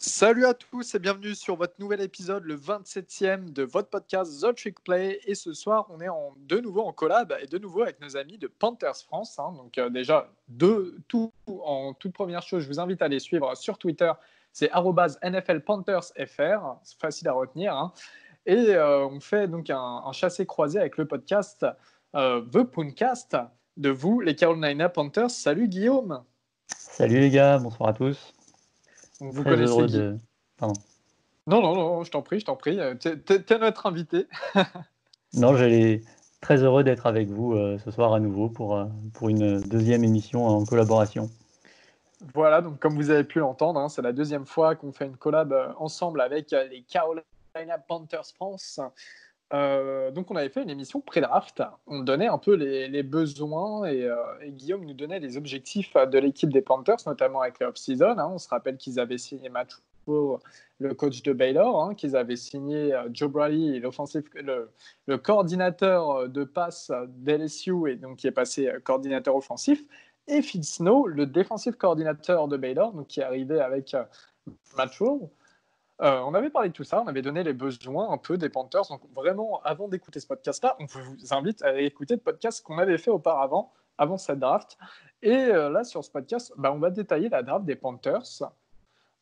Salut à tous et bienvenue sur votre nouvel épisode, le 27e de votre podcast The Trick Play. Et ce soir, on est de nouveau en collab et de nouveau avec nos amis de Panthers France. Donc déjà, en toute première chose, je vous invite à les suivre sur Twitter. C'est @NFLPanthersFR, c'est facile à retenir. Et on fait donc un chassé-croisé avec le podcast The Pooncast de vous, les Carolina Panthers. Salut Guillaume. Salut les gars, bonsoir à tous. Donc, vous Très connaissez heureux Guy. de... Pardon. Non, je t'en prie. T'es notre invité. Non, très heureux d'être avec vous ce soir à nouveau pour une deuxième émission en collaboration. Voilà, donc comme vous avez pu l'entendre, c'est la deuxième fois qu'on fait une collab ensemble avec les Carolina Panthers France. Donc on avait fait une émission pré-draft. On donnait un peu les besoins et Guillaume nous donnait les objectifs de l'équipe des Panthers, notamment avec la off-season. On se rappelle qu'ils avaient signé Matt Rhule, le coach de Baylor, qu'ils avaient signé Joe Brady, le coordinateur de passe d'LSU et donc qui est passé coordinateur offensif, et Phil Snow, le défensif coordinateur de Baylor, donc qui est arrivé avec Matt Rhule. On avait parlé de tout ça, on avait donné les besoins un peu des Panthers. Donc vraiment, avant d'écouter ce podcast-là, on vous invite à écouter le podcast qu'on avait fait auparavant, avant cette draft. Et là, sur ce podcast, on va détailler la draft des Panthers.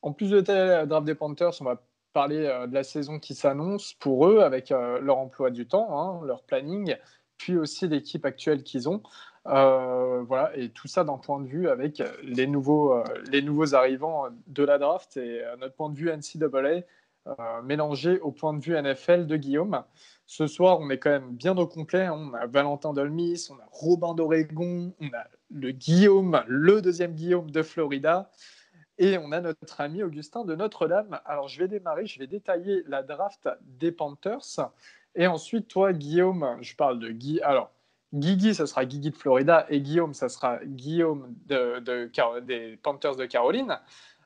En plus de détailler la draft des Panthers, on va parler de la saison qui s'annonce pour eux, avec leur emploi du temps, leur planning, puis aussi l'équipe actuelle qu'ils ont. Voilà, et tout ça d'un point de vue avec les nouveaux arrivants de la draft et notre point de vue NCAA mélangé au point de vue NFL de Guillaume. Ce soir, on est quand même bien au complet. On a Valentin Dolmis, on a Robin d'Oregon, on a le deuxième Guillaume de Florida. Et on a notre ami Augustin de Notre-Dame. Alors, je vais détailler la draft des Panthers. Et ensuite, toi, Guillaume, je parle de Guy. Alors, Guigui, ça sera Guigui de Florida. Et Guillaume, ça sera Guillaume des Panthers de Caroline.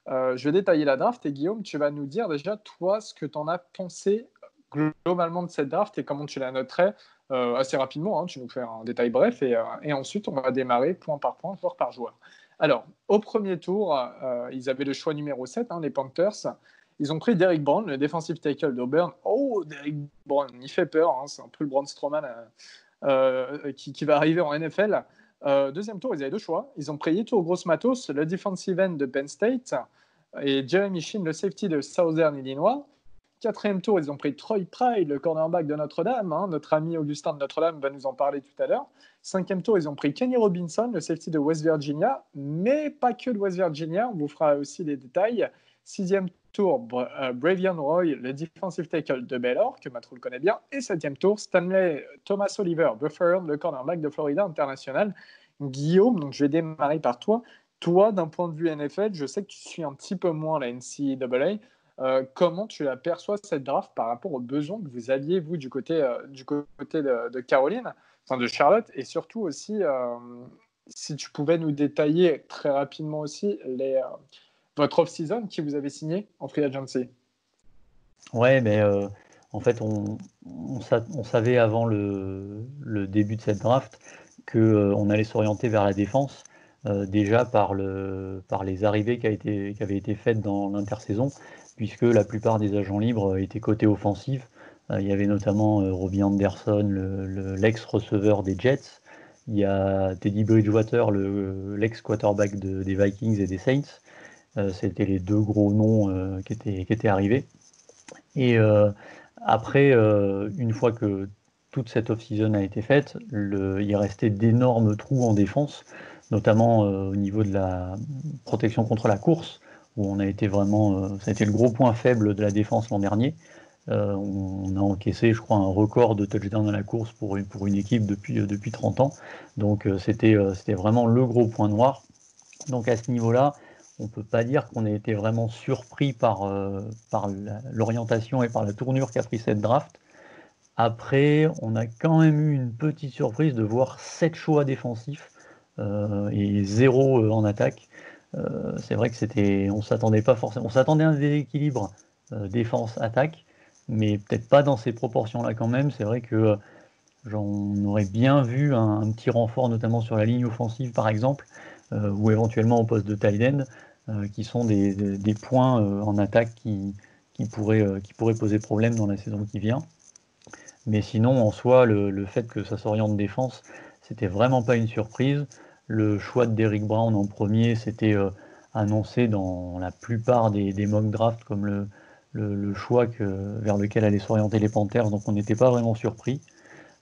Je vais détailler la draft. Et Guillaume, tu vas nous dire déjà, toi, ce que tu en as pensé globalement de cette draft et comment tu la noterais assez rapidement. Tu nous fais un détail bref. Et ensuite, on va démarrer point par point, joueur par joueur. Alors, au premier tour, ils avaient le choix numéro 7, les Panthers. Ils ont pris Derrick Brown, le defensive tackle d'Auburn. Oh, Derrick Brown, il fait peur. C'est un peu le Braun Strowman qui va arriver en NFL. Deuxième tour, ils avaient deux choix. Ils ont pris Yetur Gross-Matos, le defensive end de Penn State, et Jeremy Shinn, le safety de Southern Illinois. Quatrième tour, ils ont pris Troy Pride, le cornerback de Notre-Dame. Notre ami Augustin de Notre-Dame va nous en parler tout à l'heure. Cinquième tour, ils ont pris Kenny Robinson, le safety de West Virginia, mais pas que de West Virginia, on vous fera aussi les détails. Sixième tour, Bravion Roy, le defensive tackle de Baylor, que Matt Rhule connaît bien. Et septième tour, Stanley Thomas Oliver Buffer, le cornerback de Florida International. Guillaume, donc je vais démarrer par toi. Toi, d'un point de vue NFL, je sais que tu suis un petit peu moins la NCAA. Comment tu aperçois cette draft par rapport aux besoins que vous aviez, vous, du côté de Caroline, enfin de Charlotte, et surtout aussi, si tu pouvais nous détailler très rapidement aussi votre off-season qui vous avez signé en free agency. Ouais, mais en fait, on savait avant le début de cette draft qu'on allait s'orienter vers la défense, déjà par les arrivées qui avaient été faites dans l'intersaison, puisque la plupart des agents libres étaient côté offensif. Il y avait notamment Robbie Anderson, l'ex-receveur des Jets. Il y a Teddy Bridgewater, l'ex-quarterback des Vikings et des Saints. C'était les deux gros noms qui étaient arrivés. Et après, une fois que toute cette off-season a été faite, il restait d'énormes trous en défense, notamment au niveau de la protection contre la course, où on a été vraiment, ça a été le gros point faible de la défense l'an dernier. On a encaissé, je crois, un record de touchdown à la course pour une équipe depuis 30 ans. Donc c'était vraiment le gros point noir. Donc à ce niveau-là, on ne peut pas dire qu'on ait été vraiment surpris par l'orientation et par la tournure qu'a pris cette draft. Après, on a quand même eu une petite surprise de voir 7 choix défensifs et 0 en attaque. C'est vrai que on s'attendait pas forcément. On s'attendait à un déséquilibre défense-attaque, mais peut-être pas dans ces proportions-là quand même. C'est vrai que j'en aurais bien vu un petit renfort, notamment sur la ligne offensive par exemple, ou éventuellement au poste de tight end. qui sont des points en attaque qui pourraient poser problème dans la saison qui vient. Mais sinon, en soi, le fait que ça s'oriente défense, c'était vraiment pas une surprise. Le choix de Derrick Brown en premier, c'était annoncé dans la plupart des mock drafts comme le choix vers lequel allaient s'orienter les Panthers, donc on n'était pas vraiment surpris.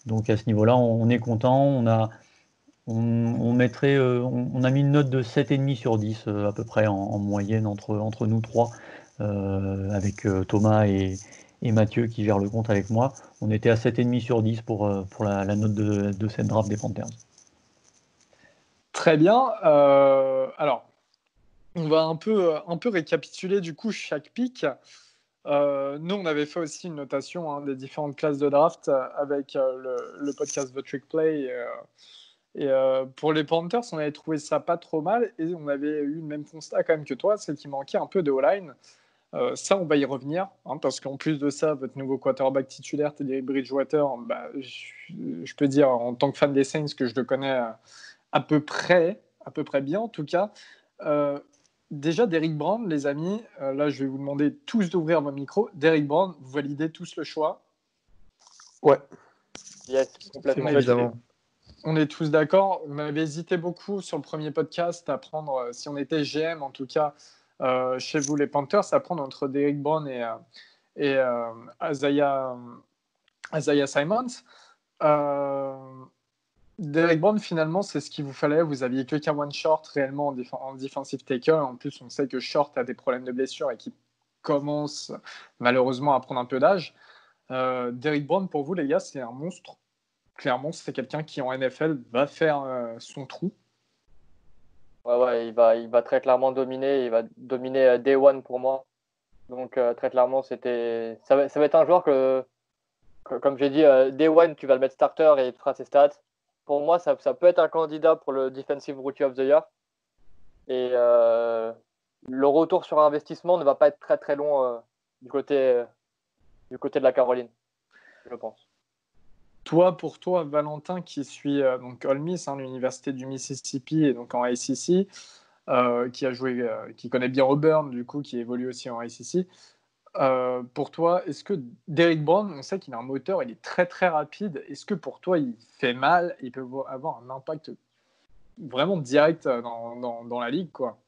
Donc à ce niveau-là, on est content. On a mis une note de 7,5 sur 10 à peu près en moyenne entre nous trois, avec Thomas et Mathieu qui gère le compte avec moi. On était à 7,5 sur 10 pour la note de cette draft des Panthers. Très bien. Alors, on va un peu récapituler du coup chaque pick. Nous, on avait fait aussi une notation des différentes classes de draft avec le podcast The Trick Play. Et pour les Panthers, on avait trouvé ça pas trop mal et on avait eu le même constat quand même que toi, c'est qu'il manquait un peu de O-line. Ça, on va y revenir, parce qu'en plus de ça, votre nouveau quarterback titulaire, Teddy Bridgewater, je peux dire en tant que fan des Saints que je le connais à peu près bien en tout cas. Déjà, Derrick Brown, les amis, là je vais vous demander tous d'ouvrir vos micros. Derrick Brown, vous validez tous le choix? Ouais. Yes, complètement. Évidemment. On est tous d'accord. On avait hésité beaucoup sur le premier podcast à prendre, si on était GM en tout cas, chez vous les Panthers, à prendre entre Derrick Brown et Isaiah Simons. Derrick Brown, finalement, c'est ce qu'il vous fallait. Vous aviez que Kawan Short réellement en defensive tackle. En plus, on sait que Short a des problèmes de blessure et qu'il commence malheureusement à prendre un peu d'âge. Derrick Brown, pour vous, les gars, c'est un monstre. Clairement, c'est quelqu'un qui en NFL va faire son trou. Ouais, il va très clairement dominer. Il va dominer Day One pour moi. Donc très clairement, ça va être un joueur que comme j'ai dit, Day One, tu vas le mettre starter et il te fera ses stats. Pour moi, ça peut être un candidat pour le Defensive Rookie of the Year. Et le retour sur investissement ne va pas être très très long du côté de la Caroline, je pense. Pour toi, Valentin, qui suit donc Ole Miss, l'université du Mississippi, et donc en ACC, qui connaît bien Auburn, du coup, qui évolue aussi en ACC. Pour toi, est-ce que Derrick Brown, on sait qu'il a un moteur, il est très très rapide. Est-ce que pour toi, il fait mal, il peut avoir un impact vraiment direct dans la ligue, quoi?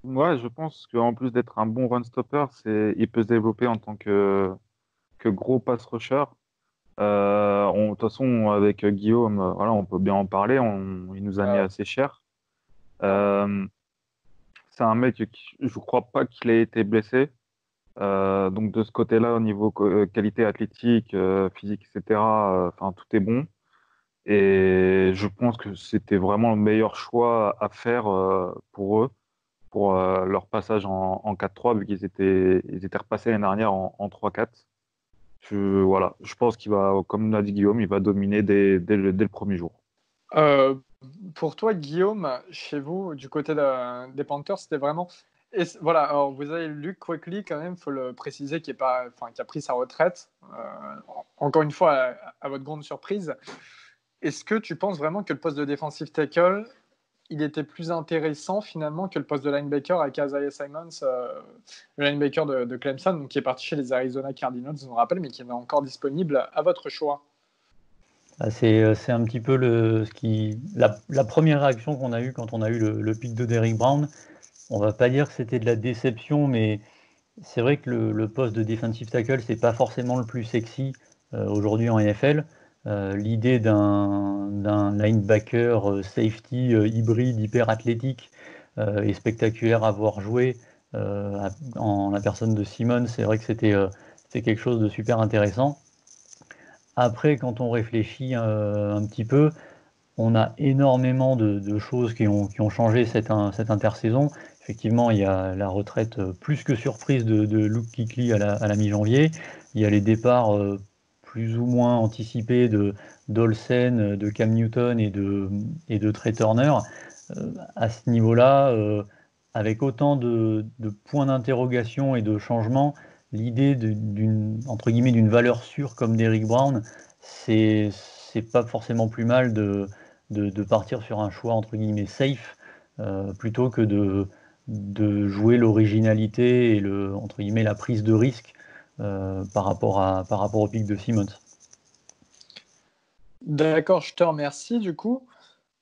Ouais, je pense qu'en plus d'être un bon run stopper, il peut se développer en tant que gros pass rusher. De toute façon, avec Guillaume, voilà, on peut bien en parler. Il nous a mis assez cher. C'est un mec je crois pas qu'il ait été blessé. Donc de ce côté-là, au niveau qualité athlétique, physique, etc., tout est bon. Et je pense que c'était vraiment le meilleur choix à faire pour eux, pour leur passage en 4-3, vu qu'ils étaient repassés l'année dernière en 3-4. Voilà, je pense qu'il va, comme l'a dit Guillaume, il va dominer dès le premier jour. Pour toi, Guillaume, chez vous, du côté des Panthers, c'était vraiment... voilà, alors vous avez Luke Kuechly, quand même, il faut le préciser, qui a pris sa retraite, encore une fois, à votre grande surprise. Est-ce que tu penses vraiment que le poste de defensive tackle, il était plus intéressant finalement que le poste de linebacker avec Isaiah Simons, le linebacker de Clemson, donc, qui est parti chez les Arizona Cardinals, je me rappelle, mais qui est encore disponible à votre choix? C'est un petit peu la première réaction qu'on a eue quand on a eu le pick de Derrick Brown. On va pas dire que c'était de la déception, mais c'est vrai que le poste de defensive tackle, c'est pas forcément le plus sexy aujourd'hui en NFL. L'idée d'un linebacker safety hybride, hyper athlétique et spectaculaire à voir jouer en la personne de Simon, c'est vrai que c'était quelque chose de super intéressant. Après, quand on réfléchit un petit peu, on a énormément de choses qui ont changé cette intersaison. Effectivement, il y a la retraite plus que surprise de Luke Kuechly à la mi-janvier. Il y a les départs plus ou moins anticipés d'Olsen, de Cam Newton et de Trey Turner. À ce niveau-là, avec autant de points d'interrogation et de changements, l'idée d'une valeur sûre comme Derrick Brown, c'est pas forcément plus mal de partir sur un choix entre guillemets safe plutôt que de jouer l'originalité et entre guillemets, la prise de risque par rapport au pic de Simmons. D'accord, je te remercie du coup.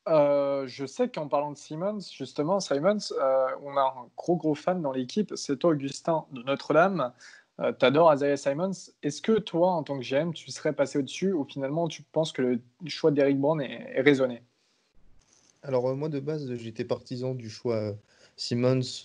Je sais qu'en parlant de Simmons, justement, on a un gros fan dans l'équipe, c'est toi, Augustin de Notre-Dame. T'adores Isaiah Simons. Est-ce que toi, en tant que GM, tu serais passé au-dessus ou finalement tu penses que le choix d'Eric Brown est raisonné? Alors, moi, de base, j'étais partisan du choix Simmons,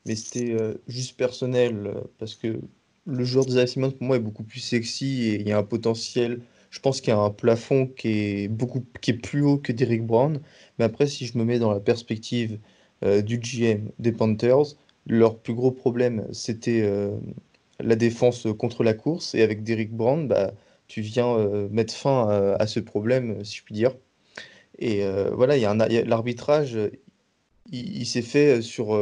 mais c'était juste personnel, parce que le joueur d'Isaiah Simmons, pour moi, est beaucoup plus sexy et il y a un potentiel. Je pense qu'il y a un plafond qui est plus haut que Derrick Brown. Mais après, si je me mets dans la perspective du GM des Panthers, leur plus gros problème, c'était la défense contre la course. Et avec Derrick Brown, bah, tu viens mettre fin à ce problème, si je puis dire. Et voilà, l'arbitrage, il s'est fait sur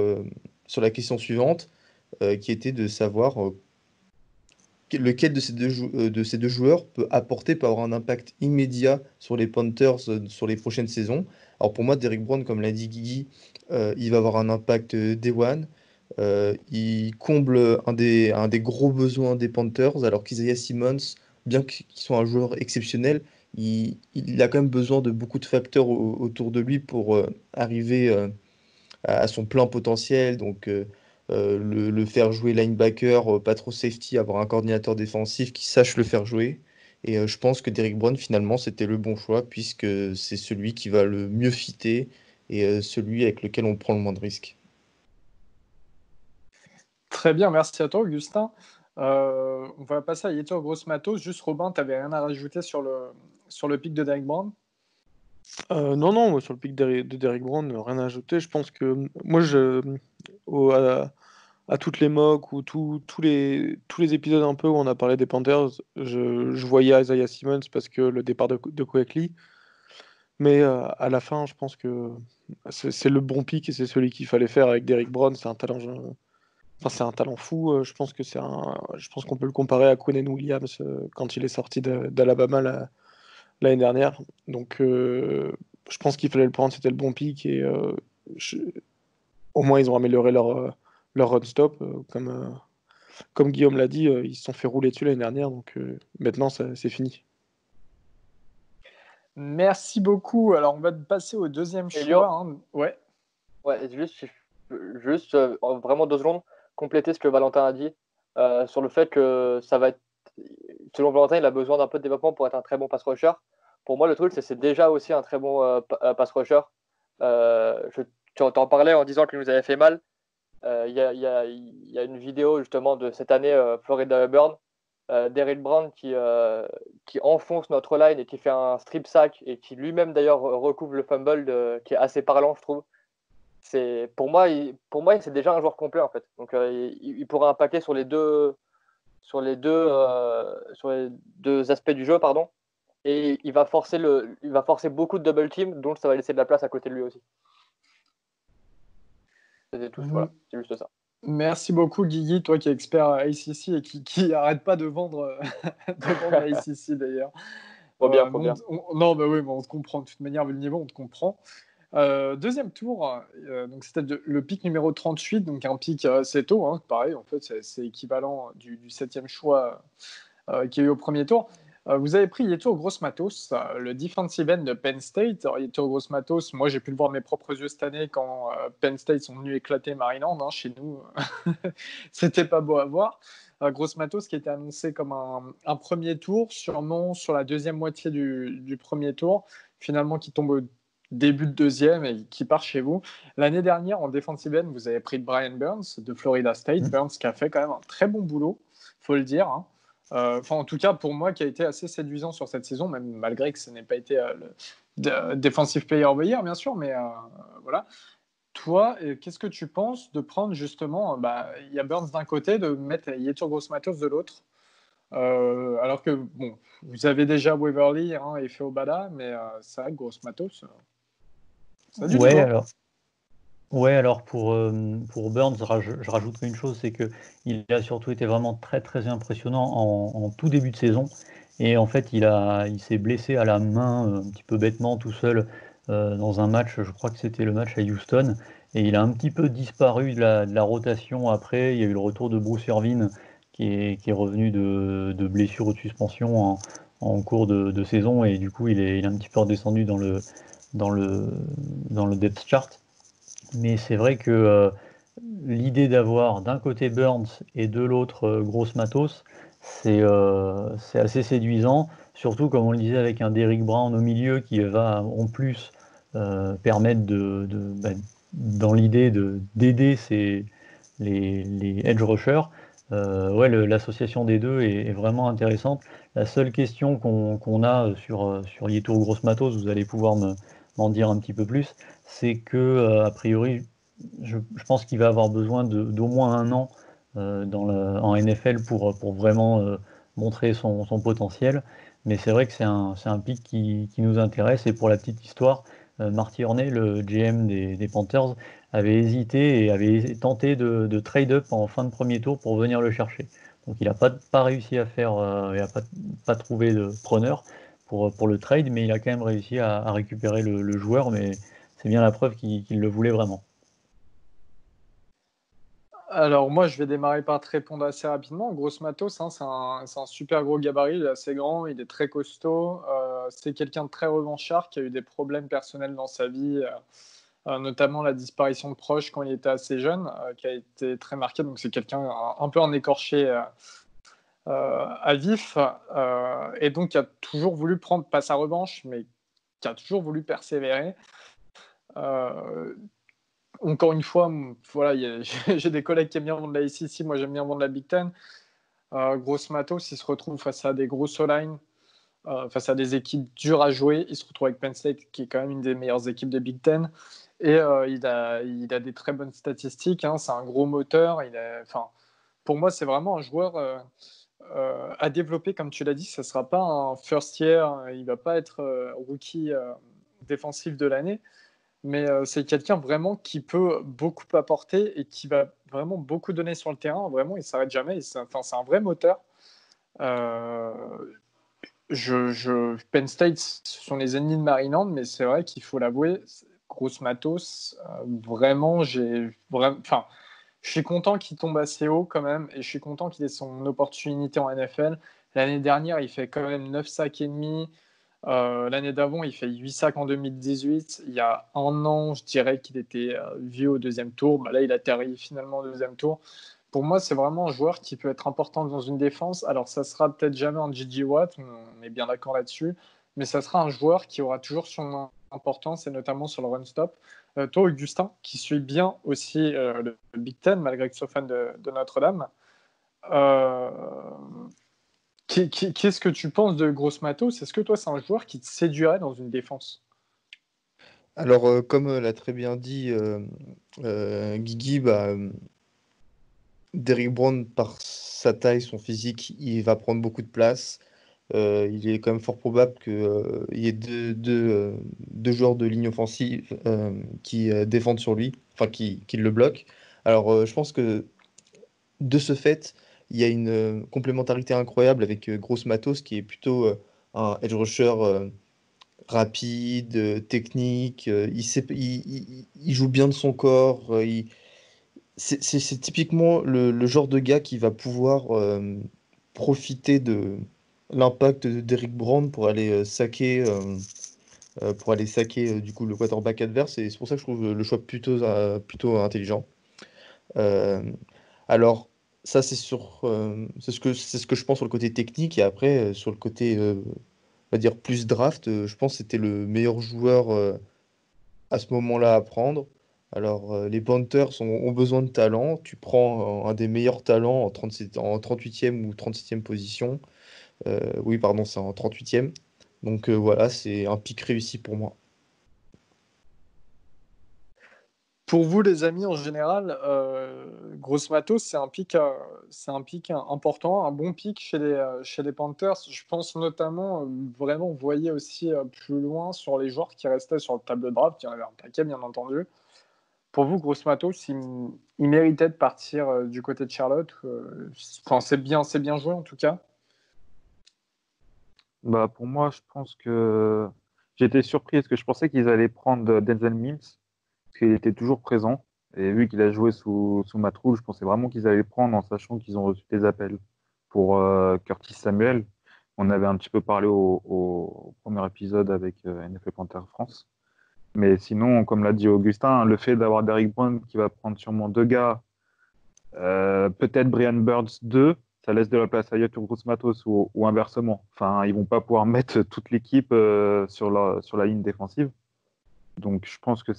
la question suivante, qui était de savoir lequel de ces deux joueurs peut avoir un impact immédiat sur les Panthers sur les prochaines saisons. Alors pour moi, Derrick Brown, comme l'a dit Guigui, il va avoir un impact day one. Il comble un des gros besoins des Panthers, alors qu'Isaiah Simmons, bien qu'il soit un joueur exceptionnel, il a quand même besoin de beaucoup de facteurs autour de lui pour arriver à son plein potentiel. Donc, le faire jouer linebacker, pas trop safety, avoir un coordinateur défensif qui sache le faire jouer. Et je pense que Derrick Brown, finalement, c'était le bon choix, puisque c'est celui qui va le mieux fitter et celui avec lequel on prend le moins de risques. Très bien, merci à toi, Augustin. On va passer à Yetur Gross Matos. Juste, Robin, tu n'avais rien à rajouter sur le pic de Derrick Brown? Non, moi, sur le pic de Derrick Brown, rien à ajouter. Je pense que moi, à toutes les mocks ou tous les épisodes un peu où on a parlé des Panthers, je voyais Isaiah Simmons parce que le départ de Quickley. Mais à la fin, je pense que c'est le bon pic et c'est celui qu'il fallait faire avec Derrick Brown. C'est un talent, c'est un talent fou. Je pense qu'on peut le comparer à Quinnen Williams quand il est sorti d'Alabama l'année dernière. Donc, je pense qu'il fallait le prendre, c'était le bon pic. Et au moins, ils ont amélioré leur run stop. Comme Guillaume l'a dit, ils se sont fait rouler dessus l'année dernière. Donc, maintenant, c'est fini. Merci beaucoup. Alors, on va passer au deuxième Elio. choix. Hein. Ouais. Ouais, juste vraiment 2 secondes, compléter ce que Valentin a dit sur le fait que ça va être. Selon Valentin, il a besoin d'un peu de développement pour être un très bon pass rusher. Pour moi, le truc, c'est déjà aussi un très bon pass rusher. Tu en parlais en disant qu'il nous avait fait mal. Il y a une vidéo justement de cette année Florida Auburn, Derrick Brown qui enfonce notre line et qui fait un strip sack et qui lui-même d'ailleurs recouvre le fumble qui est assez parlant, je trouve. Pour moi, c'est déjà un joueur complet en fait. Donc il pourrait impacter sur les deux aspects du jeu, pardon. Et il va forcer beaucoup de double team, donc ça va laisser de la place à côté de lui aussi. C'est tout, voilà, c'est juste ça. Merci beaucoup, Guigui, toi qui es expert à ACC et qui arrête pas de vendre ACC d'ailleurs. Faut bien. Non, bah oui, mais on te comprend. De toute manière, vu le niveau, on te comprend. Deuxième tour, donc c'était le pick numéro 38, donc un pick assez tôt, hein, pareil, en fait, c'est équivalent du 7e choix qu'il y a eu au premier tour. Vous avez pris Yetur Gross-Matos, le defensive end de Penn State. Alors, Yetur Gross-Matos, moi j'ai pu le voir de mes propres yeux cette année quand Penn State sont venus éclater Maryland. Hein, chez nous, c'était pas beau à voir. Gross-Matos qui était annoncé comme un premier tour, sûrement sur la deuxième moitié du premier tour, finalement qui tombe au début de deuxième et qui part chez vous. L'année dernière, en defensive end, vous avez pris Brian Burns de Florida State. Burns qui a fait quand même un très bon boulot, faut le dire. Hein. En tout cas, pour moi, qui a été assez séduisant sur cette saison, même malgré que ce n'ait pas été le Defensive Player of the Year, bien sûr, mais voilà. Toi, qu'est-ce que tu penses de prendre justement, il y a Burns d'un côté, de mettre Yetur Gross-Matos de l'autre, alors que, bon, vous avez déjà Waverly et Feobada, mais c'est vrai que Gross-Matos, ça a du niveau. Alors pour Burns, je rajouterai une chose, c'est qu'il a surtout été vraiment très très impressionnant en tout début de saison. Et en fait, il s'est blessé à la main un petit peu bêtement tout seul dans un match, je crois que c'était le match à Houston, et il a un petit peu disparu de la rotation après. Il y a eu le retour de Bruce Irvin qui est revenu de blessure ou de suspension en cours de saison, et du coup il est un petit peu redescendu dans le, dans le depth chart. Mais c'est vrai que l'idée d'avoir d'un côté Burns et de l'autre Gross Matos, c'est assez séduisant, surtout comme on le disait avec un Derrick Brown au milieu qui va en plus permettre dans l'idée d'aider les edge rushers. Ouais, l'association des deux est vraiment intéressante. La seule question qu'on a sur Yetur Gross Matos, vous allez pouvoir m'en dire un petit peu plus, c'est que a priori je pense qu'il va avoir besoin d'au moins un an en NFL pour vraiment montrer son potentiel. Mais c'est vrai que c'est un pick qui nous intéresse. Et pour la petite histoire, Marty Hurney, le GM des Panthers, avait hésité et avait tenté de trade up en fin de premier tour pour venir le chercher. Donc il n'a pas réussi à faire, il n'a pas trouvé de preneur pour le trade, mais il a quand même réussi à récupérer le joueur. Mais c'est bien la preuve qu'il le voulait vraiment. Alors moi, je vais démarrer par te répondre assez rapidement. Gross Matos, hein, c'est un super gros gabarit, il est assez grand, il est très costaud. C'est quelqu'un de très revanchard qui a eu des problèmes personnels dans sa vie, notamment la disparition de proches quand il était assez jeune, qui a été très marquée. Donc c'est quelqu'un un peu en écorché à vif, et donc qui a toujours voulu prendre, pas sa revanche, mais qui a toujours voulu persévérer. Euh, Encore une fois, voilà, j'ai des collègues qui aiment bien vendre la SEC, moi j'aime bien vendre la Big Ten. Gross Matos, il se retrouve face à des grosses O-line, face à des équipes dures à jouer. Il se retrouve avec Penn State, qui est quand même une des meilleures équipes de Big Ten. Et il a des très bonnes statistiques, hein. C'est un gros moteur. Pour moi, c'est vraiment un joueur à développer, comme tu l'as dit. Ce ne sera pas un first year, il ne va pas être rookie défensif de l'année. Mais c'est quelqu'un vraiment qui peut beaucoup apporter et qui va vraiment beaucoup donner sur le terrain. Vraiment, il ne s'arrête jamais. C'est un vrai moteur. Euh, Penn State, ce sont les ennemis de Maryland, mais c'est vrai qu'il faut l'avouer, grosse matos. Enfin, je suis content qu'il tombe assez haut quand même, et je suis content qu'il ait son opportunité en NFL. L'année dernière, il fait quand même 9 sacs et demi. L'année d'avant, il fait 8 sacs en 2018. Il y a un an, je dirais qu'il était vieux au deuxième tour. Bah, là, il atterrit finalement au deuxième tour. Pour moi, c'est vraiment un joueur qui peut être important dans une défense. Alors, ça sera peut-être jamais un J.J. Watt, on est bien d'accord là-dessus, mais ça sera un joueur qui aura toujours son importance, et notamment sur le run-stop. Toi, Augustin, qui suit bien aussi le Big Ten, malgré que tu sois fan de Notre-Dame, euh, qu'est-ce que tu penses de Gross Matos? Est-ce que toi, c'est un joueur qui te séduirait dans une défense? Alors, comme l'a très bien dit Guigui, Derrick Brown, par sa taille, son physique, il va prendre beaucoup de place. Il est quand même fort probable qu'il y ait deux joueurs de ligne offensive qui défendent sur lui, enfin qui le bloquent. Alors, je pense que de ce fait, il y a une complémentarité incroyable avec Gross Matos, qui est plutôt un edge rusher rapide, technique. Il joue bien de son corps. C'est typiquement le genre de gars qui va pouvoir profiter de l'impact d'Eric Brown pour aller saquer du coup le quarterback adverse. Et c'est pour ça que je trouve le choix plutôt intelligent. Euh, alors, ça, c'est ce que je pense sur le côté technique. Et après, sur le côté, on va dire, plus draft, je pense que c'était le meilleur joueur à ce moment-là à prendre. Alors, les Panthers ont besoin de talent. Tu prends un des meilleurs talents en 38e ou 37e position. Oui, pardon, c'est en 38e. Donc voilà, c'est un pic réussi pour moi. Pour vous, les amis, en général, Gross Matos, c'est un pic important, un bon pic chez les Panthers. Je pense notamment, vraiment, vous voyez aussi plus loin sur les joueurs qui restaient sur le tableau de draft. Il y en avait un paquet, bien entendu. Pour vous, Gross Matos, il méritait de partir du côté de Charlotte. Enfin, c'est bien joué en tout cas. Bah, pour moi, je pense que J'étais surpris parce que je pensais qu'ils allaient prendre Denzel Mims, parce qu'il était toujours présent. Et vu qu'il a joué sous Matt Rhule, je pensais vraiment qu'ils allaient le prendre en sachant qu'ils ont reçu des appels pour Curtis Samuel. On avait un petit peu parlé au premier épisode avec NFL Panther France. Mais sinon, comme l'a dit Augustin, le fait d'avoir Derrick Brown qui va prendre sûrement 2 gars, peut-être Brian Burns 2, ça laisse de la place à Yatur Gross-Matos ou inversement. Enfin, ils vont pas pouvoir mettre toute l'équipe sur la ligne défensive. Donc, je pense que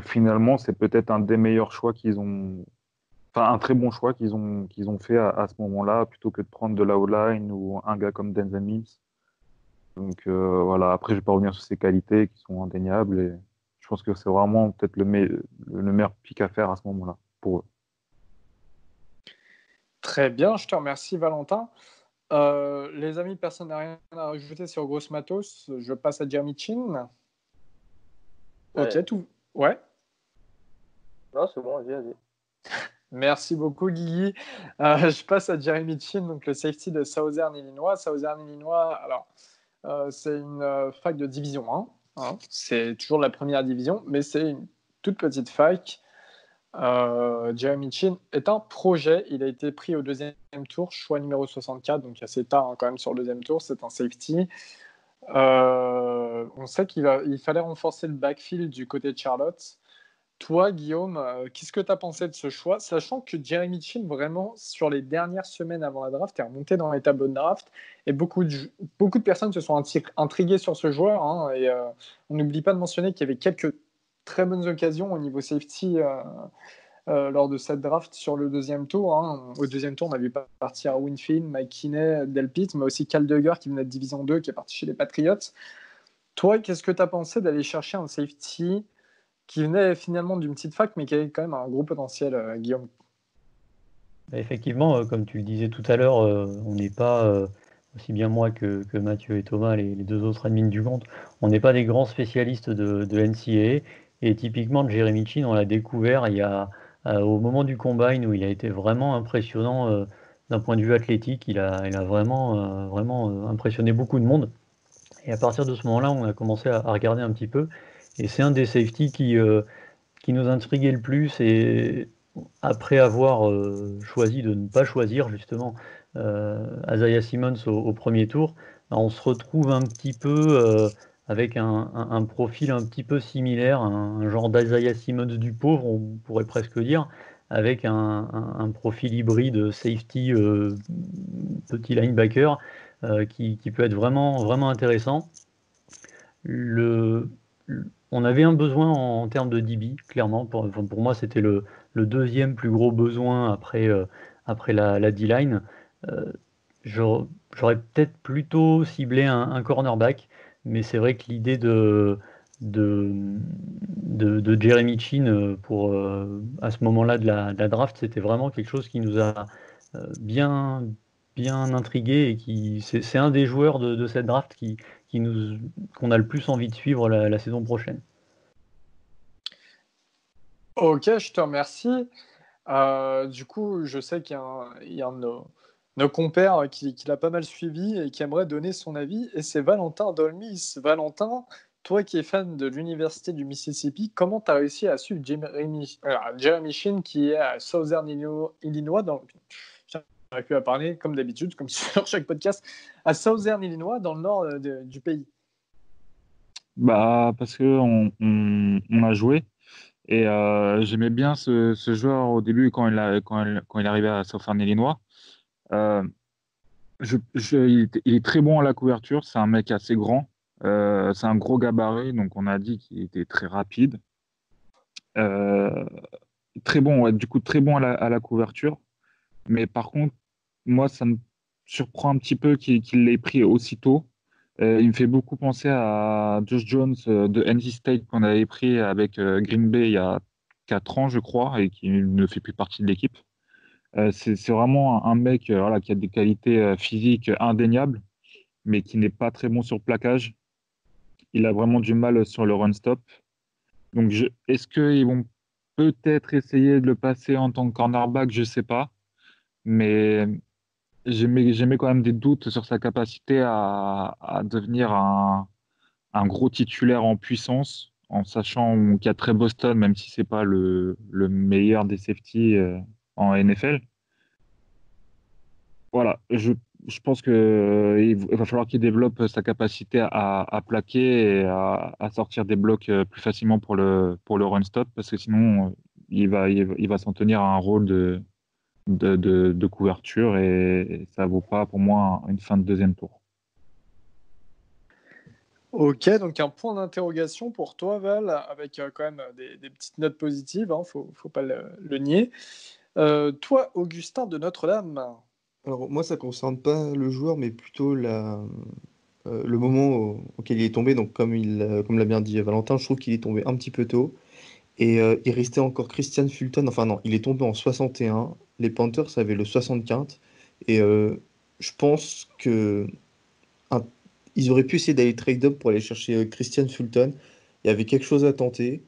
finalement, c'est peut-être un des meilleurs choix qu'ils ont. Enfin, un très bon choix qu'ils ont fait à ce moment-là, plutôt que de prendre de la O-line ou un gars comme Denzel Mims. Donc voilà, après, je vais pas revenir sur ses qualités qui sont indéniables. Et je pense que c'est vraiment peut-être le meilleur pick à faire à ce moment-là pour eux. Très bien, je te remercie, Valentin. Les amis, personne n'a rien à rajouter sur Gross Matos. Je passe à Jeremy Chin. Allez. Ok, tout. Ouais. Non, c'est bon, vas-y. Merci beaucoup, Guigui. Je passe à Jeremy Chin, donc le safety de Southern Illinois. Southern Illinois, alors, c'est une fac de division 1. Hein. C'est toujours la première division, mais c'est une toute petite fac. Jeremy Chin est un projet. Il a été pris au deuxième tour, choix numéro 64, donc assez tard hein, quand même sur le deuxième tour. C'est un safety. On sait qu'il fallait renforcer le backfield du côté de Charlotte. Toi, Guillaume, qu'est-ce que tu as pensé de ce choix, sachant que Jeremy Chin, vraiment, sur les dernières semaines avant la draft, est remonté dans les tableaux de draft, et beaucoup de personnes se sont intriguées sur ce joueur, hein, et on n'oublie pas de mentionner qu'il y avait quelques très bonnes occasions au niveau safety lors de cette draft sur le deuxième tour. Hein. Au deuxième tour, on a vu partir Winfield, Mike Kinney, Delpit, mais aussi Cal Duggar qui venait de Division 2, qui est parti chez les Patriots. Toi, qu'est-ce que tu as pensé d'aller chercher un safety qui venait finalement d'une petite fac, mais qui avait quand même un gros potentiel, Guillaume? Effectivement, comme tu le disais tout à l'heure, on n'est pas, aussi bien moi que Mathieu et Thomas, les deux autres admins du compte, on n'est pas des grands spécialistes de NCAA. Et typiquement, Jeremy Chin, on l'a découvert au moment du combine où il a été vraiment impressionnant d'un point de vue athlétique. Il a vraiment impressionné beaucoup de monde. Et à partir de ce moment-là, on a commencé à regarder un petit peu. Et c'est un des safeties qui nous intriguait le plus. Et après avoir choisi de ne pas choisir justement Isaiah Simmons au premier tour, on se retrouve un petit peu avec un profil un petit peu similaire, un genre d'Isaiah Simmons du pauvre, on pourrait presque dire, avec un profil hybride safety petit linebacker qui peut être vraiment intéressant. On avait un besoin en termes de DB, clairement. Pour moi, c'était le deuxième plus gros besoin après la D-line. J'aurais peut-être plutôt ciblé un cornerback, mais c'est vrai que l'idée de Jeremy Chin à ce moment-là de la draft, c'était vraiment quelque chose qui nous a bien, bien intrigué et c'est un des joueurs de cette draft qu'on a le plus envie de suivre la saison prochaine. Ok, je te remercie. Du coup, je sais qu'il y a un de nos compères qui l'a pas mal suivi et qui aimerait donner son avis, et c'est Valentin Dolmis. Valentin, toi qui es fan de l'Université du Mississippi, comment tu as réussi à suivre Jeremy Chin qui est à Southern Illinois, j'aurais pu à parler, comme d'habitude, comme sur chaque podcast, à Southern Illinois, dans le nord du pays? Bah, parce qu'on a joué. Et j'aimais bien ce joueur au début quand il arrivait à Southern Illinois. Euh, il est très bon à la couverture. C'est un mec assez grand. C'est un gros gabarit, donc on a dit qu'il était très rapide. Euh, Très bon, ouais, du coup très bon à la couverture. Mais par contre, moi, ça me surprend un petit peu qu'il l'ait pris aussitôt. Il me fait beaucoup penser à Josh Jones de NC State qu'on avait pris avec Green Bay il y a 4 ans, je crois, et qui ne fait plus partie de l'équipe. C'est vraiment un mec voilà, qui a des qualités physiques indéniables, mais qui n'est pas très bon sur le plaquage. Il a vraiment du mal sur le run-stop. Donc, est-ce qu'ils vont peut-être essayer de le passer en tant que cornerback? Je ne sais pas. Mais j'aimais quand même des doutes sur sa capacité à devenir un gros titulaire en puissance, en sachant qu'il y a très Boston, même si c'est pas le meilleur des safety en NFL. Voilà, je pense que il va falloir qu'il développe sa capacité à plaquer et à sortir des blocs plus facilement pour le run stop, parce que sinon il va s'en tenir à un rôle de couverture et ça vaut pas pour moi une fin de deuxième tour. Ok, donc un point d'interrogation pour toi, Val, avec quand même des petites notes positives, hein, faut pas le nier. Toi, Augustin de Notre-Dame. Alors, moi, ça concerne pas le joueur, mais plutôt le moment auquel il est tombé. Donc, comme l'a bien dit Valentin, je trouve qu'il est tombé un petit peu tôt. Et il restait encore Christian Fulton. Enfin, non, il est tombé en 61. Les Panthers avaient le 75. Et je pense que un- ils auraient pu essayer d'aller trade-up pour aller chercher Christian Fulton. Il y avait quelque chose à tenter.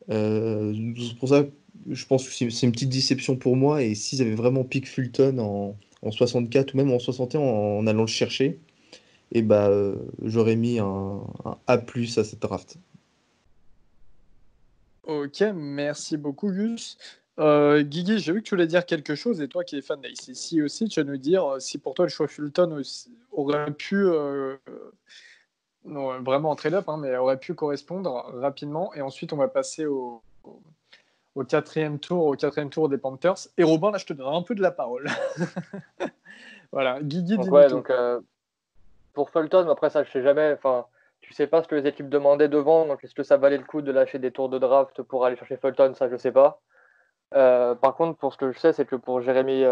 C'est pour ça que je pense que c'est une petite déception pour moi. Et s'ils avaient vraiment pick Fulton en 64 ou même en 61 en allant le chercher, et bah, j'aurais mis un A+ à cette draft. Ok, merci beaucoup, Gus. Guigui, j'ai vu que tu voulais dire quelque chose, et toi qui es fan d'ACC aussi, tu vas nous dire si pour toi le choix Fulton aurait pu, non, vraiment en trade-up, hein, mais aurait pu correspondre rapidement. Et ensuite, on va passer au quatrième tour des Panthers. Et Robin, là, je te donne un peu de la parole. Voilà, Guigui, Donc dis-nous ouais, tout. pour Fulton, après ça, je sais jamais. Enfin, tu sais pas ce que les équipes demandaient devant, donc est-ce que ça valait le coup de lâcher des tours de draft pour aller chercher Fulton? Ça, je sais pas. Par contre, pour ce que je sais, c'est que pour Jeremy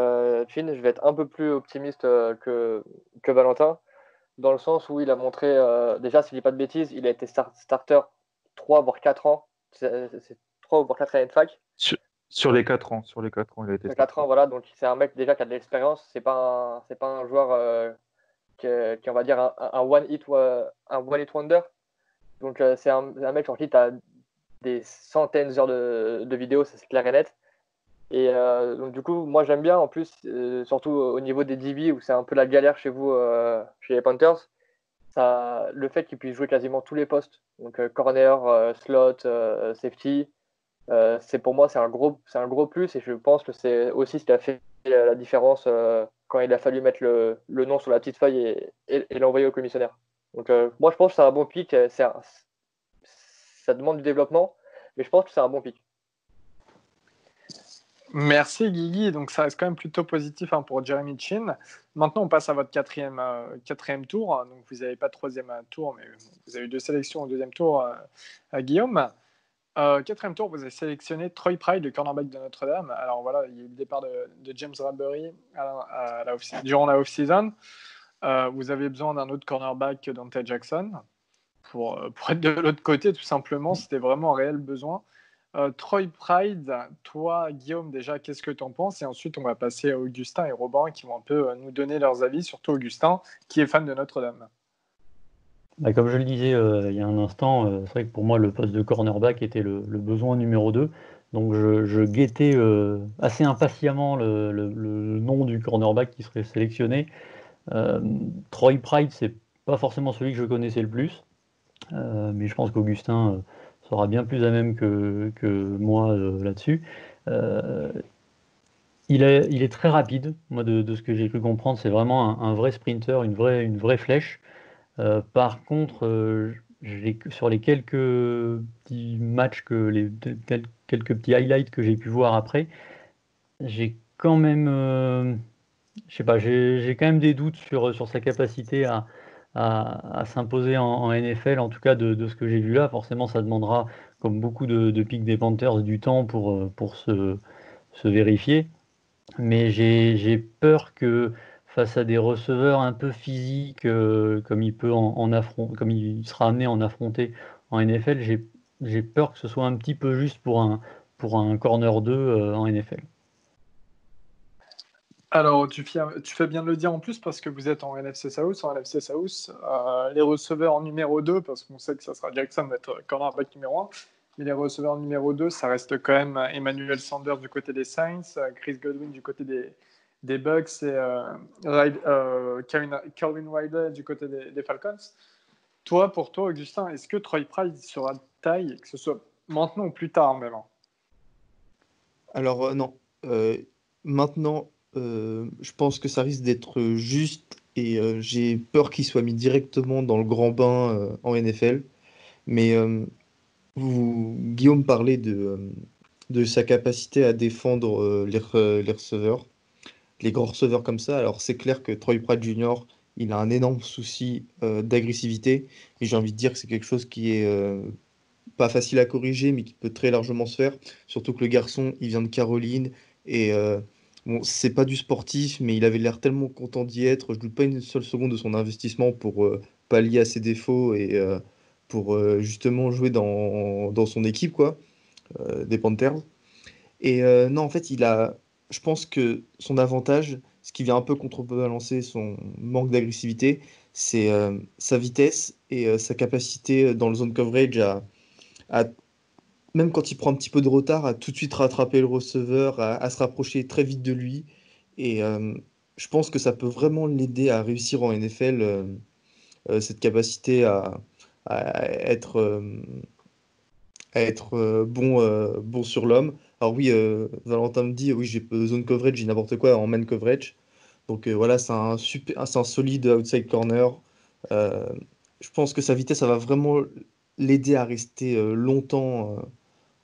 Chin, je vais être un peu plus optimiste que Valentin, dans le sens où il a montré, déjà, s'il ne dit pas de bêtises, il a été starter 3 voire 4 ans. C'est 3 voire 4 années de fac. Sur les 4 ans, il a été 4 starter. ans, voilà. Donc, c'est un mec déjà qui a de l'expérience. C'est pas un joueur qui est, on va dire, un one hit wonder. Donc, c'est un mec sur qui tu as des centaines d'heures de vidéos, ça c'est clair et net. Et donc du coup, moi j'aime bien en plus, surtout au niveau des DB où c'est un peu la galère chez vous, chez les Panthers, ça, le fait qu'ils puissent jouer quasiment tous les postes, donc corner, slot, safety, c'est pour moi c'est un gros plus et je pense que c'est aussi ce qui a fait la différence quand il a fallu mettre le nom sur la petite feuille et l'envoyer au commissionnaire. Donc moi je pense que c'est un bon pick, ça demande du développement, mais je pense que c'est un bon pick. Merci Guigui, donc ça reste quand même plutôt positif, hein, pour Jeremy Chin. Maintenant, on passe à votre quatrième tour. Donc, vous n'avez pas de troisième tour, mais vous avez eu deux sélections au deuxième tour, à Guillaume. Quatrième tour, vous avez sélectionné Troy Pride, le cornerback de Notre-Dame. Alors voilà, il y a eu le départ de James Bradbury durant la off-season. Vous avez besoin d'un autre cornerback que Dante Jackson pour être de l'autre côté, tout simplement. C'était vraiment un réel besoin. Troy Pride, toi, Guillaume, déjà, qu'est-ce que tu en penses? Et ensuite, on va passer à Augustin et Robin qui vont un peu nous donner leurs avis, surtout Augustin, qui est fan de Notre-Dame. Bah, comme je le disais il y a un instant, c'est vrai que pour moi le poste de cornerback était le besoin numéro 2. Donc je guettais assez impatiemment le nom du cornerback qui serait sélectionné. Euh, Troy Pride, c'est pas forcément celui que je connaissais le plus, mais je pense qu'Augustin sera bien plus à même que moi là-dessus. Euh, il est très rapide, moi de ce que j'ai cru comprendre, c'est vraiment un vrai sprinter, une vraie flèche. Par contre, sur les quelques petits matchs quelques petits highlights que j'ai pu voir après, j'ai quand même, je sais pas, j'ai quand même des doutes sur sa capacité à s'imposer en NFL, en tout cas de ce que j'ai vu là. Forcément, ça demandera, comme beaucoup de pics des Panthers, du temps pour se vérifier. Mais j'ai peur que face à des receveurs un peu physiques, comme il peut comme il sera amené à en affronter en NFL, j'ai peur que ce soit un petit peu juste pour un corner 2 en NFL. Alors, tu fais bien de le dire en plus parce que vous êtes en NFC South. En NFC South, les receveurs en numéro 2, parce qu'on sait que ça sera Jackson d'être cornerback numéro 1, mais les receveurs numéro 2, ça reste quand même Emmanuel Sanders du côté des Saints, Chris Godwin du côté des Bucks et Calvin Ridley du côté des Falcons. Pour toi, Augustin, est-ce que Troy Pride sera de taille, que ce soit maintenant ou plus tard même? Alors, non. Maintenant, je pense que ça risque d'être juste et j'ai peur qu'il soit mis directement dans le grand bain en NFL. Mais Guillaume parlait de sa capacité à défendre les receveurs, les grands receveurs comme ça. Alors, c'est clair que Troy Pratt Jr., il a un énorme souci d'agressivité. Et j'ai envie de dire que c'est quelque chose qui est pas facile à corriger, mais qui peut très largement se faire. Surtout que le garçon, il vient de Caroline. Et bon, c'est pas du sportif, mais il avait l'air tellement content d'y être. Je doute pas une seule seconde de son investissement pour pallier à ses défauts et pour justement jouer dans son équipe, quoi, des Panthers. Et non, en fait, je pense que son avantage, ce qui vient un peu contrebalancer son manque d'agressivité, c'est sa vitesse et sa capacité dans le zone coverage à, même quand il prend un petit peu de retard, à tout de suite rattraper le receveur, à se rapprocher très vite de lui. Et je pense que ça peut vraiment l'aider à réussir en NFL, cette capacité à être, euh, à être bon sur l'homme. Alors oui, Valentin me dit, oui, j'ai zone coverage, j'ai n'importe quoi en man coverage. Donc voilà, c'est un solide outside corner. Euh, je pense que sa vitesse, ça va vraiment l'aider à rester longtemps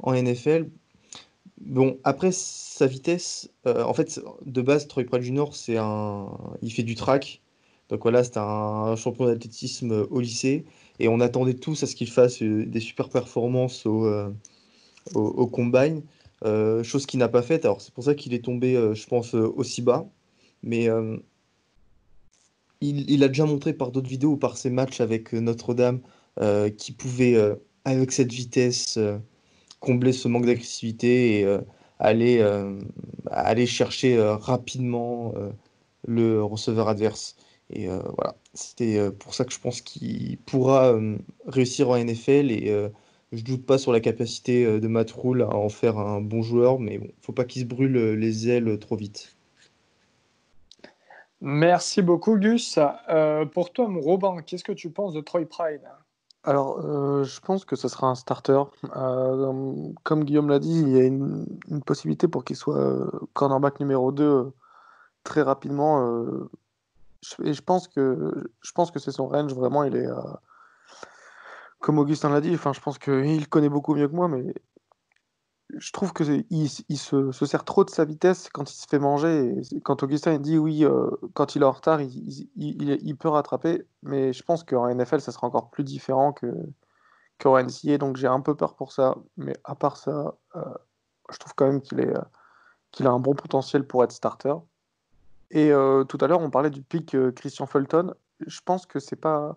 en NFL. Bon, après, sa vitesse, en fait, de base, Troy Pratt Jr., il fait du track. Donc voilà, c'était un champion d'athlétisme au lycée. Et on attendait tous à ce qu'il fasse des super performances au combine, chose qu'il n'a pas faite. Alors c'est pour ça qu'il est tombé, je pense, aussi bas. Mais il a déjà montré par d'autres vidéos ou par ses matchs avec Notre-Dame qu'il pouvait, avec cette vitesse, combler ce manque d'agressivité et aller, aller chercher rapidement le receveur adverse. Et voilà, c'était pour ça que je pense qu'il pourra réussir en NFL et je doute pas sur la capacité de Matt Rhule à en faire un bon joueur, mais bon, faut pas qu'il se brûle les ailes trop vite. Merci beaucoup, Gus. Pour toi, mon Robin, qu'est-ce que tu penses de Troy Pride? Alors, je pense que ce sera un starter. Comme Guillaume l'a dit, il y a une possibilité pour qu'il soit cornerback numéro 2 très rapidement. Et je pense que c'est son range, vraiment, il est, comme Augustin l'a dit, enfin, je pense qu'il connaît beaucoup mieux que moi, mais je trouve il se sert trop de sa vitesse quand il se fait manger. Et quand Augustin il dit oui, quand il est en retard, il peut rattraper, mais je pense qu'en NFL, ça sera encore plus différent qu'en NCAA, donc j'ai un peu peur pour ça. Mais à part ça, je trouve quand même qu'il a un bon potentiel pour être starter. Et tout à l'heure, on parlait du pick Christian Fulton. Je pense que c'est pas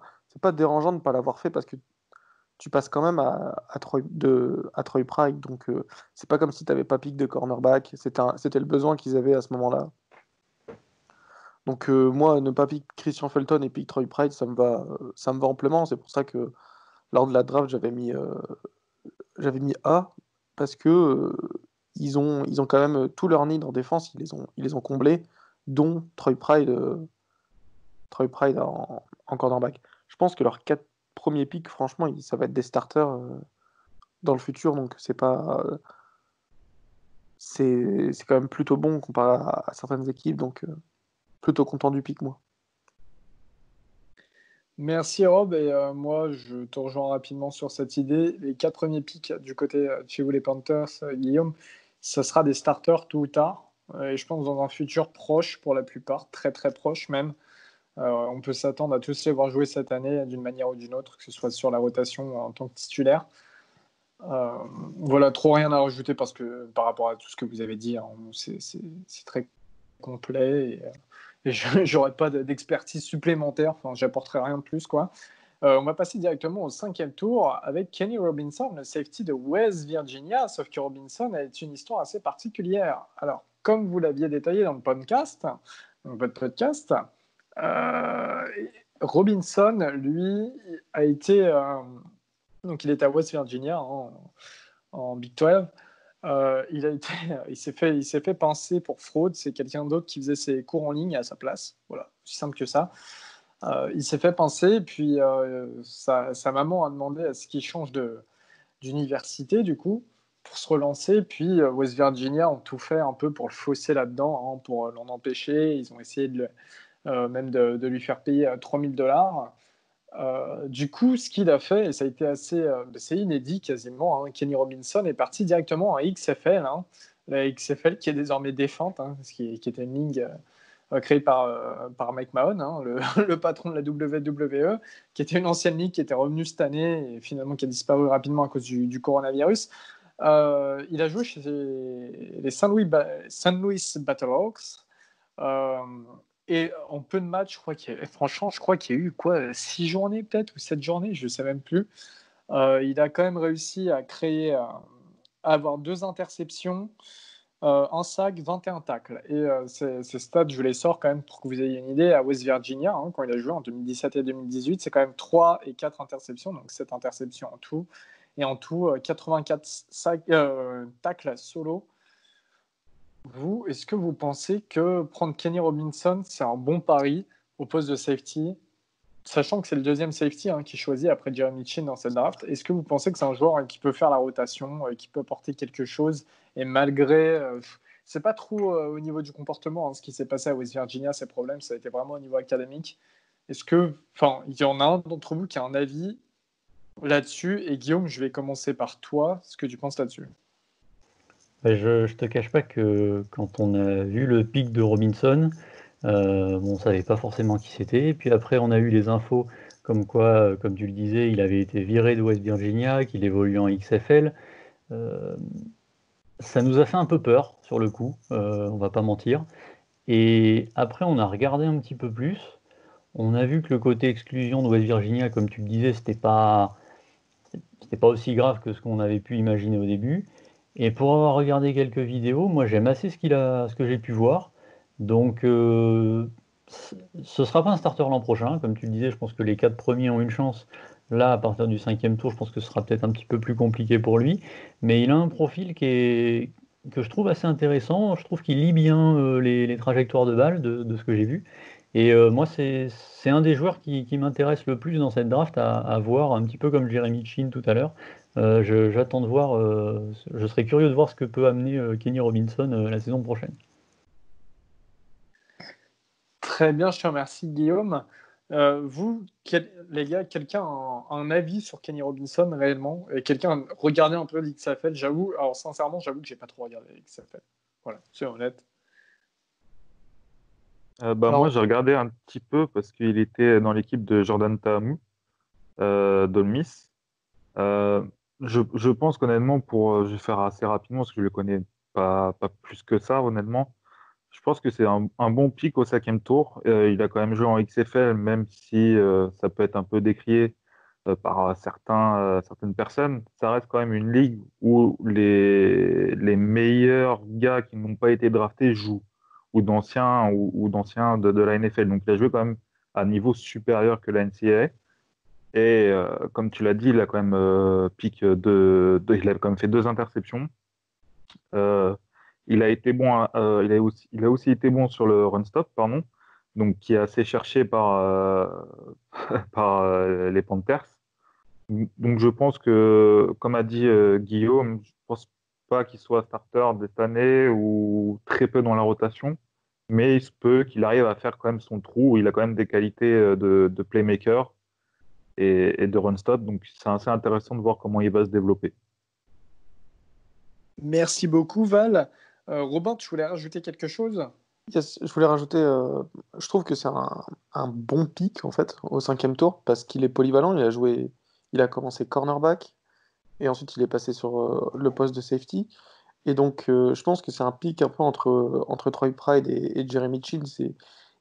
dérangeant de ne pas l'avoir fait parce que tu passes quand même à Troy Pride. Donc, c'est pas comme si tu n'avais pas pick de cornerback. C'était le besoin qu'ils avaient à ce moment-là. Donc, moi, ne pas pick Christian Fulton et pick Troy Pride, ça me va amplement. C'est pour ça que lors de la draft, j'avais mis A parce que ils ont quand même tous leurs needs en défense, ils les ont comblés, dont Troy Pride en cornerback. Je pense que leurs 4 premiers picks, franchement, ça va être des starters dans le futur, donc c'est quand même plutôt bon comparé à certaines équipes, donc plutôt content du pick, moi. Merci Rob, et moi je te rejoins rapidement sur cette idée. Les 4 premiers picks du côté de chez vous les Panthers, Guillaume, ça sera des starters tôt ou tard, et je pense dans un futur proche pour la plupart, très très proche même. On peut s'attendre à tous les voir jouer cette année d'une manière ou d'une autre, que ce soit sur la rotation ou en tant que titulaire. Voilà, trop rien à rajouter parce que par rapport à tout ce que vous avez dit, hein, c'est très complet et je n'aurai pas d'expertise supplémentaire, enfin, j'apporterai rien de plus, quoi. On va passer directement au 5e tour avec Kenny Robinson, le safety de West Virginia, sauf que Robinson a une histoire assez particulière. Alors, comme vous l'aviez détaillé dans votre podcast, euh, Robinson, lui, a été... donc, il est à West Virginia, hein, en Big 12. Il s'est fait pincer pour fraude. C'est quelqu'un d'autre qui faisait ses cours en ligne à sa place. Voilà, aussi simple que ça. Il s'est fait pincer, puis sa maman a demandé à ce qu'il change d'université, du coup, pour se relancer. Puis West Virginia ont tout fait un peu pour le fausser là-dedans, hein, pour l'en empêcher. Ils ont essayé même de lui faire payer $3 000. Du coup, ce qu'il a fait, et ça a été c'est inédit quasiment, hein, Kenny Robinson est parti directement à XFL, hein, la XFL qui est désormais défunte, hein, qui était une ligue créée par Mike Mahon, hein, le patron de la WWE, qui était une ancienne ligue qui était revenue cette année et finalement qui a disparu rapidement à cause du coronavirus. Il a joué chez les Saint Louis Battlehawks. Euh, et en peu de matchs, franchement, je crois qu'il y a eu quoi, 6 journées peut-être ou 7 journées, je ne sais même plus. Il a quand même réussi à avoir 2 interceptions, un sac, 21 tacles. Et ces stats, je vous les sors quand même pour que vous ayez une idée. À West Virginia, hein, quand il a joué en 2017 et 2018, c'est quand même 3 et 4 interceptions, donc 7 interceptions en tout. Et en tout, 84 tacles solo. Vous, est-ce que vous pensez que prendre Kenny Robinson, c'est un bon pari au poste de safety, sachant que c'est le deuxième safety, hein, qui est choisi après Jeremy Chin dans cette draft? Est-ce que vous pensez que c'est un joueur, qui peut faire la rotation, qui peut apporter quelque chose, et malgré, c'est pas trop au niveau du comportement, hein, ce qui s'est passé à West Virginia, ces problèmes, ça a été vraiment au niveau académique. Il y en a un d'entre vous qui a un avis là-dessus, et Guillaume, je vais commencer par toi, ce que tu penses là-dessus. Je te cache pas que quand on a vu le pic de Robinson, on savait pas forcément qui c'était. Et puis après, on a eu les infos comme quoi, comme tu le disais, il avait été viré de West Virginia, qu'il évoluait en XFL. Ça nous a fait un peu peur sur le coup, on va pas mentir. Et après, on a regardé un petit peu plus. On a vu que le côté exclusion de West Virginia, comme tu le disais, c'était pas aussi grave que ce qu'on avait pu imaginer au début. Et pour avoir regardé quelques vidéos, moi j'aime assez ce que j'ai pu voir. Donc ce sera pas un starter l'an prochain. Comme tu le disais, je pense que les 4 premiers ont une chance. Là, à partir du 5e tour, je pense que ce sera peut-être un petit peu plus compliqué pour lui. Mais il a un profil que je trouve assez intéressant. Je trouve qu'il lit bien les trajectoires de balles de ce que j'ai vu. Et moi, c'est un des joueurs qui m'intéresse le plus dans cette draft à voir, un petit peu comme Jeremy Chin tout à l'heure. J'attends de voir, je serais curieux de voir ce que peut amener Kenny Robinson la saison prochaine. Très bien, je te remercie, Guillaume. Vous, les gars, quelqu'un a un avis sur Kenny Robinson réellement? Et quelqu'un a regardé un peu l'XFL? J'avoue, alors sincèrement, j'avoue que j'ai pas trop regardé l'XFL. Voilà, c'est honnête. Moi, Alors, j'ai regardé un petit peu parce qu'il était dans l'équipe de Jordan Ta'amu, d'Ole Miss. Euh, je pense qu'honnêtement, je vais faire assez rapidement parce que je le connais pas plus que ça, honnêtement. Je pense que c'est un bon pick au 5e tour. Il a quand même joué en XFL, même si ça peut être un peu décrié par certaines personnes. Ça reste quand même une ligue où les meilleurs gars qui n'ont pas été draftés jouent, ou d'anciens de la NFL. Donc il a joué quand même à un niveau supérieur que la NCAA. Et comme tu l'as dit, il a quand même il a quand même fait 2 interceptions. Euh, il a été bon, il a aussi été bon sur le run stop, pardon, donc qui est assez cherché par les Panthers. Donc je pense que, comme a dit Guillaume, je pense pas qu'il soit starter cette année ou très peu dans la rotation, mais il se peut qu'il arrive à faire quand même son trou. Il a quand même des qualités de playmaker et de run stop, donc c'est assez intéressant de voir comment il va se développer. Merci beaucoup, Val. Robin, tu voulais rajouter quelque chose? Yes, je voulais rajouter, je trouve que c'est un bon pick en fait au 5e tour parce qu'il est polyvalent. Il a commencé cornerback et ensuite il est passé sur le poste de safety. Et donc je pense que c'est un pick un peu entre Troy Pride et Jeremy Chin.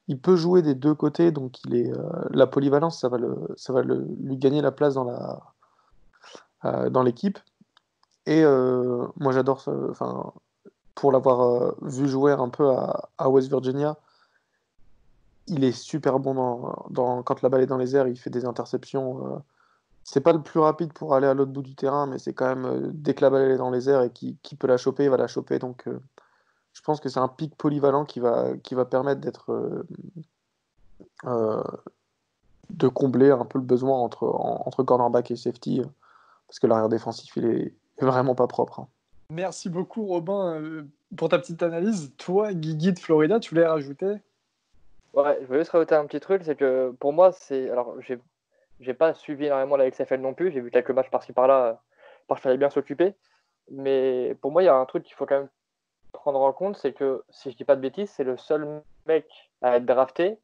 Il peut jouer des deux côtés, donc la polyvalence, ça va lui gagner la place dans l'équipe. Et moi j'adore, enfin pour l'avoir vu jouer un peu à West Virginia. Il est super bon quand la balle est dans les airs, il fait des interceptions. C'est pas le plus rapide pour aller à l'autre bout du terrain, mais c'est quand même dès que la balle est dans les airs et qui peut la choper, il va la choper. Donc je pense que c'est un pic polyvalent qui va permettre d'être euh, de combler un peu le besoin entre cornerback et safety, parce que l'arrière défensif, il est vraiment pas propre. Hein. Merci beaucoup, Robin, pour ta petite analyse. Toi, Guigui de Florida, tu voulais rajouter? Ouais, je voulais juste rajouter un petit truc, c'est que pour moi, alors, j'ai pas suivi énormément la XFL non plus, j'ai vu quelques matchs par-ci par-là, parce qu'il fallait bien s'occuper. Mais pour moi, il y a un truc qu'il faut quand même prendre en compte, c'est que, si je dis pas de bêtises, c'est le seul mec à être drafté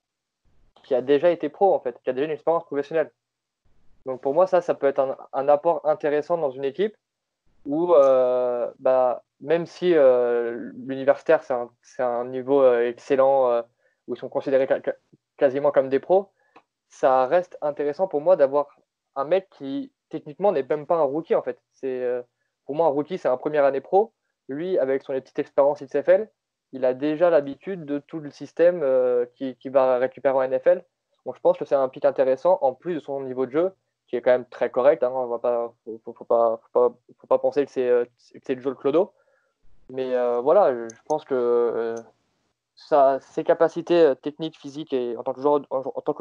qui a déjà été pro, en fait, qui a déjà une expérience professionnelle. Donc pour moi, ça peut être un apport intéressant dans une équipe où, même si l'universitaire, c'est un niveau excellent, où ils sont considérés quasiment comme des pros, ça reste intéressant pour moi d'avoir un mec qui, techniquement, n'est même pas un rookie, en fait. Pour moi, un rookie, c'est un première année pro. Lui, avec son petite expérience XFL, il a déjà l'habitude de tout le système qui va récupérer en NFL. Donc je pense que c'est un pic intéressant, en plus de son niveau de jeu, qui est quand même très correct. Hein. On va pas, faut pas penser que c'est le jeu de Clodo. Mais voilà, je pense que ses capacités techniques, physiques et en tant que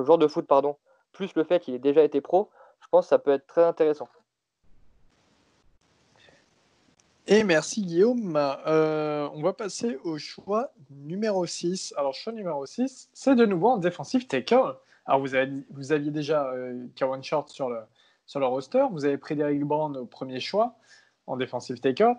joueur de foot, pardon, plus le fait qu'il ait déjà été pro, je pense que ça peut être très intéressant. Et merci Guillaume. On va passer au choix numéro 6. Alors, choix numéro 6, c'est de nouveau un defensive tackle. Alors, vous aviez déjà Kawan Short sur le roster. Vous avez pris Derrick Brown au premier choix en defensive tackle.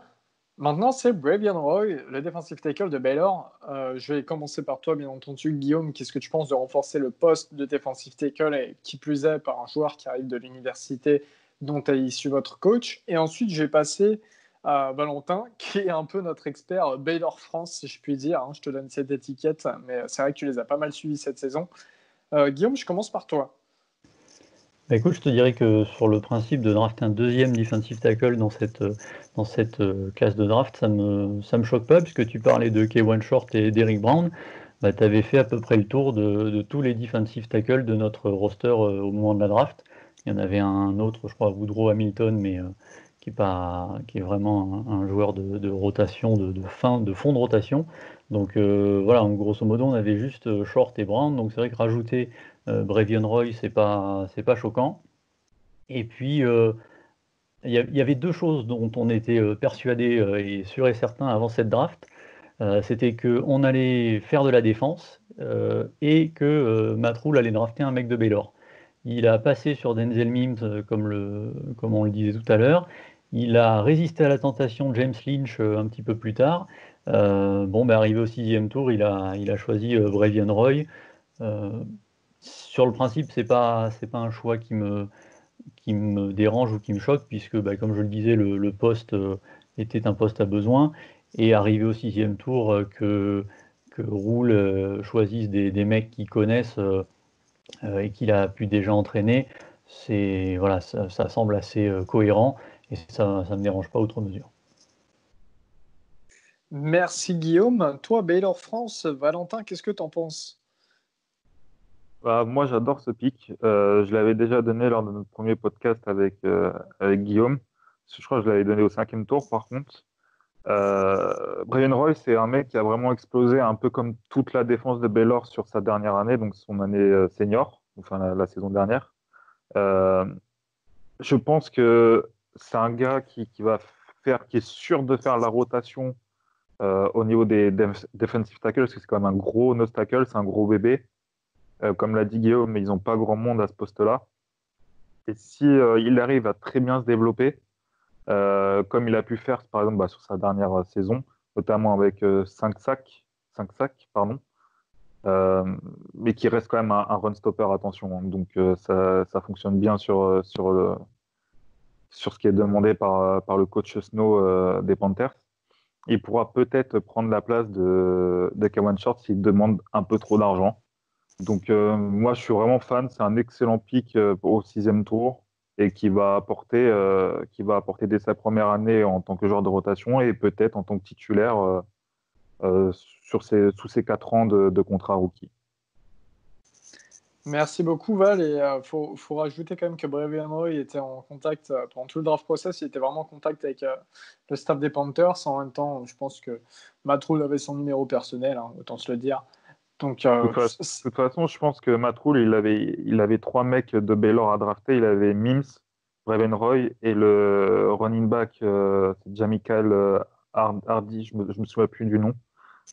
Maintenant, c'est Bravion Roy, le defensive tackle de Baylor. Je vais commencer par toi, bien entendu, Guillaume. Qu'est-ce que tu penses de renforcer le poste de defensive tackle et qui plus est par un joueur qui arrive de l'université dont est issu votre coach? Et ensuite, je vais passer à Valentin, qui est un peu notre expert Baylor France, si je puis dire. Je te donne cette étiquette, mais c'est vrai que tu les as pas mal suivis cette saison. Guillaume, je commence par toi. Bah écoute, je te dirais que sur le principe de drafter un deuxième defensive tackle dans cette classe de draft, ça me choque pas, puisque tu parlais de K'Wan Short et d'Eric Brown. Bah, tu avais fait à peu près le tour de tous les defensive tackles de notre roster au moment de la draft. Il y en avait un autre, je crois, Woodrow Hamilton, mais qui est vraiment un joueur de rotation, de fond de rotation. Donc voilà, en grosso modo, on avait juste Short et Brown. Donc c'est vrai que rajouter Bravion Roy, c'est pas choquant. Et puis, il y avait deux choses dont on était persuadé et sûr et certain avant cette draft. C'était qu'on allait faire de la défense et que Matt Rhule allait drafter un mec de Baylor. Il a passé sur Denzel Mims, comme on le disait tout à l'heure. Il a résisté à la tentation de James Lynch un petit peu plus tard. Arrivé au 6e tour, il a choisi Bravion Roy. Sur le principe, c'est pas un choix qui me dérange ou qui me choque, puisque, comme je le disais, le poste était un poste à besoin. Et arrivé au 6e tour, que Rhule choisisse des mecs qu'il connaissent et qu'il a pu déjà entraîner, voilà, ça semble assez cohérent et ça ne me dérange pas outre mesure. Merci Guillaume. Toi, Baylor France, Valentin, qu'est-ce que tu en penses? Moi, j'adore ce pic. Je l'avais déjà donné lors de notre premier podcast avec Guillaume. Je crois que je l'avais donné au 5e tour, par contre. Bravion Roy, c'est un mec qui a vraiment explosé, un peu comme toute la défense de Baylor sur sa dernière année, donc son année senior, enfin la saison dernière. Euh, je pense que c'est un gars qui est sûr de faire la rotation au niveau des defensive tackles, parce que c'est quand même un gros nose tackle, c'est un gros bébé. Comme l'a dit Guillaume, mais ils n'ont pas grand monde à ce poste-là. Et si il arrive à très bien se développer, comme il a pu faire par exemple sur sa dernière saison, notamment avec 5 sacs, pardon, mais qui reste quand même un run stopper, attention. Hein. Donc ça fonctionne bien sur ce qui est demandé par le coach Snow des Panthers. Il pourra peut-être prendre la place de Kawan Short s'il demande un peu trop d'argent. Donc moi je suis vraiment fan, c'est un excellent pick au 6e tour et qui va apporter dès sa première année en tant que joueur de rotation et peut-être en tant que titulaire sous ses 4 ans de contrat rookie. Merci beaucoup Val, et faut rajouter quand même que Bravion Roy était en contact pendant tout le draft process, il était vraiment en contact avec le staff des Panthers. En même temps, je pense que Matt Rhule avait son numéro personnel, autant se le dire. Donc, De toute façon, je pense que Matt Rhule, il avait 3 mecs de Baylor à drafter. Il avait Mims, Braven Roy et le running back, c'est Jamichael Hardy, je me souviens plus du nom.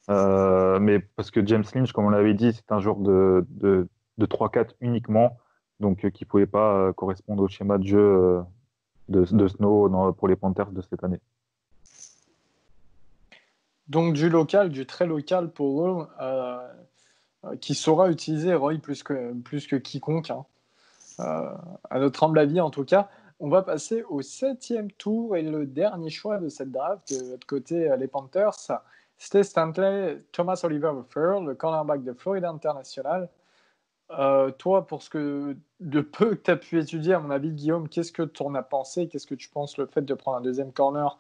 Mais parce que James Lynch, comme on l'avait dit, c'est un joueur de 3-4 uniquement, donc qui ne pouvait pas correspondre au schéma de jeu de Snow pour les Panthers de cette année. donc du local, du très local pour eux, qui saura utiliser Roy plus que quiconque, hein. À notre humble avis en tout cas. On va passer au 7e tour et le dernier choix de cette draft. De l'autre côté, les Panthers, c'était Stanley Thomas Oliver III, le cornerback de Florida International. Toi, pour de peu que tu as pu étudier, à mon avis, Guillaume, qu'est-ce que tu en as pensé? Qu'est-ce que tu penses le fait de prendre un deuxième corner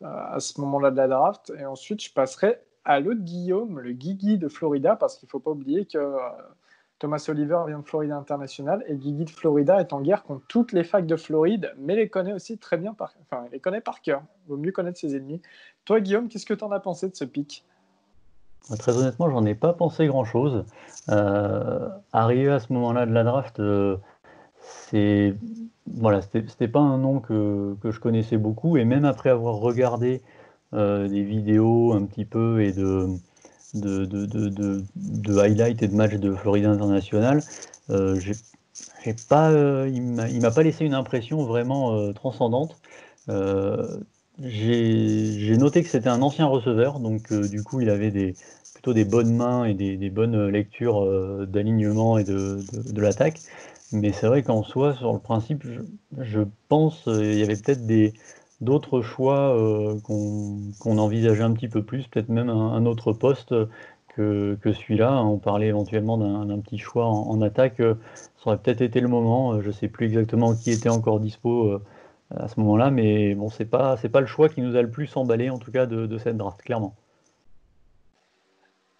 à ce moment-là de la draft? Et ensuite, je passerai à l'autre Guillaume, le Guigui de Florida, parce qu'il ne faut pas oublier que Thomas Oliver vient de Florida International et Guigui de Florida est en guerre contre toutes les facs de Floride, mais les connaît aussi très bien les connaît par cœur. Il vaut mieux connaître ses ennemis. Toi, Guillaume, qu'est-ce que tu en as pensé de ce pick? Très honnêtement, j'en ai pas pensé grand-chose. Arrivé à ce moment-là de la draft, c'était pas un nom que je connaissais beaucoup, et même après avoir regardé des vidéos un petit peu et de highlights et de matchs de Florida International, j'ai pas, il m'a pas laissé une impression vraiment transcendante. Euh, j'ai noté que c'était un ancien receveur, donc du coup il avait plutôt des bonnes mains et des bonnes lectures d'alignement et de l'attaque. Mais c'est vrai qu'en soi, sur le principe, je pense il y avait peut-être d'autres choix qu'on envisageait un petit peu plus, peut-être même un autre poste que celui-là. On parlait éventuellement d'un petit choix en attaque. Ça aurait peut-être été le moment. Je ne sais plus exactement qui était encore dispo à ce moment-là, mais bon, c'est pas le choix qui nous a le plus emballé, en tout cas, de cette draft, clairement.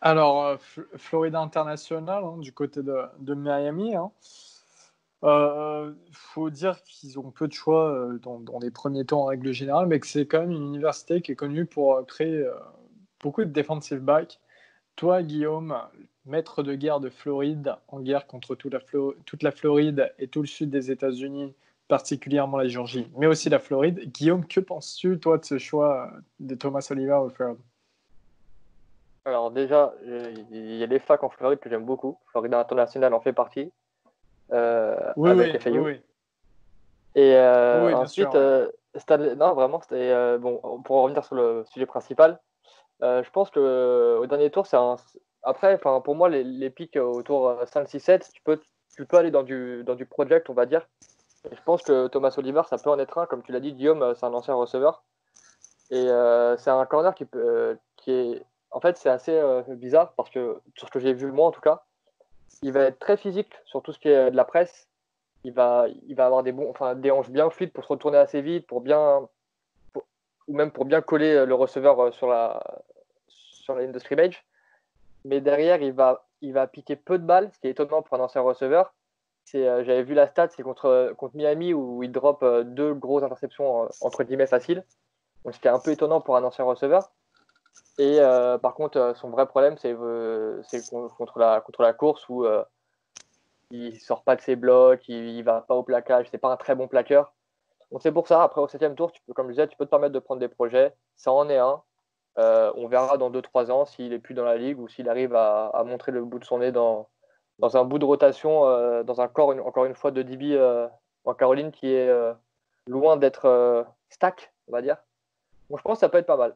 Alors, Florida International, hein, du côté de Miami, hein. Faut dire qu'ils ont peu de choix dans les premiers temps en règle générale, mais que c'est quand même une université qui est connue pour créer beaucoup de defensive backs. Toi, Guillaume, maître de guerre de Floride, en guerre contre toute la Floride et tout le sud des États-Unis, particulièrement la Géorgie, mais aussi la Floride. Guillaume, que penses-tu, toi, de ce choix de Thomas Oliver au Florida? Alors déjà, il y a des facs en Floride que j'aime beaucoup. Florida International en fait partie, avec FAU. Oui. Et Oui, bien ensuite, sûr. non, vraiment, c'était bon. Pour revenir sur le sujet principal, je pense que au dernier tour, après, enfin, pour moi, les picks autour 5, 6, 7, tu peux aller dans du project, on va dire. Et je pense que Thomas Oliver, ça peut en être un. Comme tu l'as dit, Guillaume, c'est un ancien receveur. Et c'est un corner qui est. En fait, c'est assez bizarre parce que, sur ce que j'ai vu moi en tout cas, il va être très physique sur tout ce qui est de la presse. Il va avoir des hanches bien fluides pour se retourner assez vite, ou même pour bien coller le receveur sur la ligne de scrimmage. Mais derrière, il va piquer peu de balles, ce qui est étonnant pour un ancien receveur. J'avais vu la stat, c'est contre Miami où il drop 2 grosses interceptions entre guillemets faciles. Donc c'était un peu étonnant pour un ancien receveur. Et par contre, son vrai problème, c'est contre la course où il sort pas de ses blocs, il va pas au plaquage, c'est pas un très bon plaqueur. Donc c'est pour ça, après au 7e tour, comme je disais, tu peux te permettre de prendre des projets. Ça en est un. On verra dans 2-3 ans s'il est plus dans la ligue ou s'il arrive à montrer le bout de son nez dans un bout de rotation, dans un corps, encore une fois, de DB en Caroline qui est loin d'être stack, on va dire. Donc je pense que ça peut être pas mal.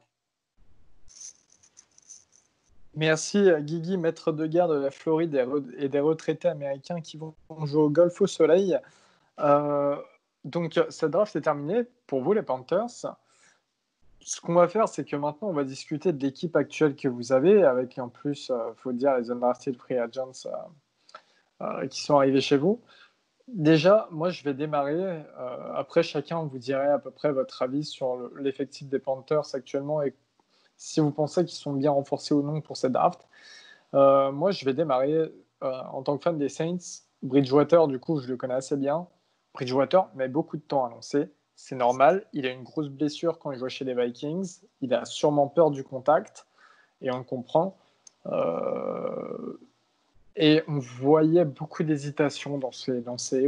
Merci Guigui, maître de guerre de la Floride et des retraités américains qui vont jouer au golf au soleil. Donc, cette draft est terminée pour vous, les Panthers. Ce qu'on va faire, c'est que maintenant, on va discuter de l'équipe actuelle que vous avez, avec en plus, il faut dire, les undrafted free agents qui sont arrivés chez vous. Déjà, moi, je vais démarrer. Après, chacun vous dirait à peu près votre avis sur l'effectif des Panthers actuellement et si vous pensez qu'ils sont bien renforcés ou non pour cette draft. Moi, je vais démarrer en tant que fan des Saints. Bridgewater, du coup, je le connais assez bien. Bridgewater met beaucoup de temps à lancer. C'est normal. Il a une grosse blessure quand il joue chez les Vikings. Il a sûrement peur du contact et on le comprend. Et on voyait beaucoup d'hésitation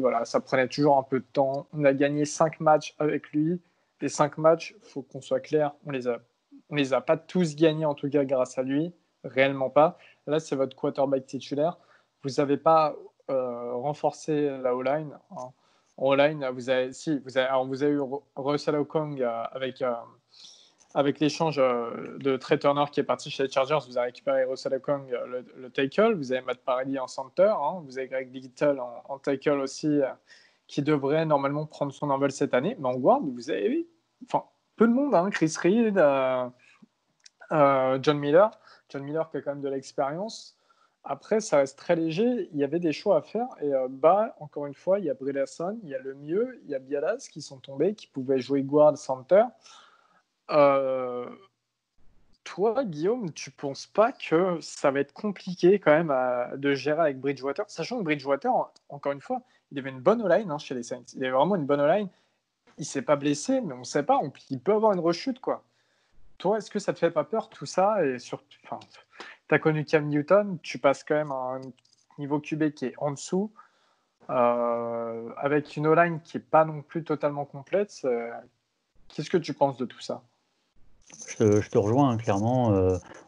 voilà, ça prenait toujours un peu de temps. On a gagné 5 matchs avec lui. Les 5 matchs, il faut qu'on soit clair, on les a pas tous gagnés, en tout cas grâce à lui, réellement pas. Là, c'est votre quarterback titulaire. Vous n'avez pas renforcé la O-line. Hein. En O-line, vous avez eu Russell Okung avec l'échange de Trey Turner qui est parti chez les Chargers. Vous avez récupéré Russell Okung, le tackle. Vous avez Matt Paradis en center. Hein. Vous avez Greg Little en tackle aussi, qui devrait normalement prendre son envol cette année. Mais en guard, vous avez peu de monde. Hein. Chris Reed, John Miller. John Miller qui a quand même de l'expérience. Après, ça reste très léger. Il y avait des choix à faire. Et encore une fois, il y a Bredesen, il y a Lemieux, il y a Bialas qui sont tombés, qui pouvaient jouer guard, center. Toi, Guillaume, tu penses pas que ça va être compliqué quand même de gérer avec Bridgewater, sachant que Bridgewater, encore une fois, il avait une bonne O-line chez les Saints. Il avait vraiment une bonne O-line. Il s'est pas blessé, mais on ne sait pas. Il peut avoir une rechute, quoi. Toi, est-ce que ça te fait pas peur tout ça? Et surtout, tu as connu Cam Newton, tu passes quand même à un niveau QB qui est en dessous, avec une O-line qui n'est pas non plus totalement complète. Qu'est-ce que tu penses de tout ça? Je te rejoins, hein, clairement.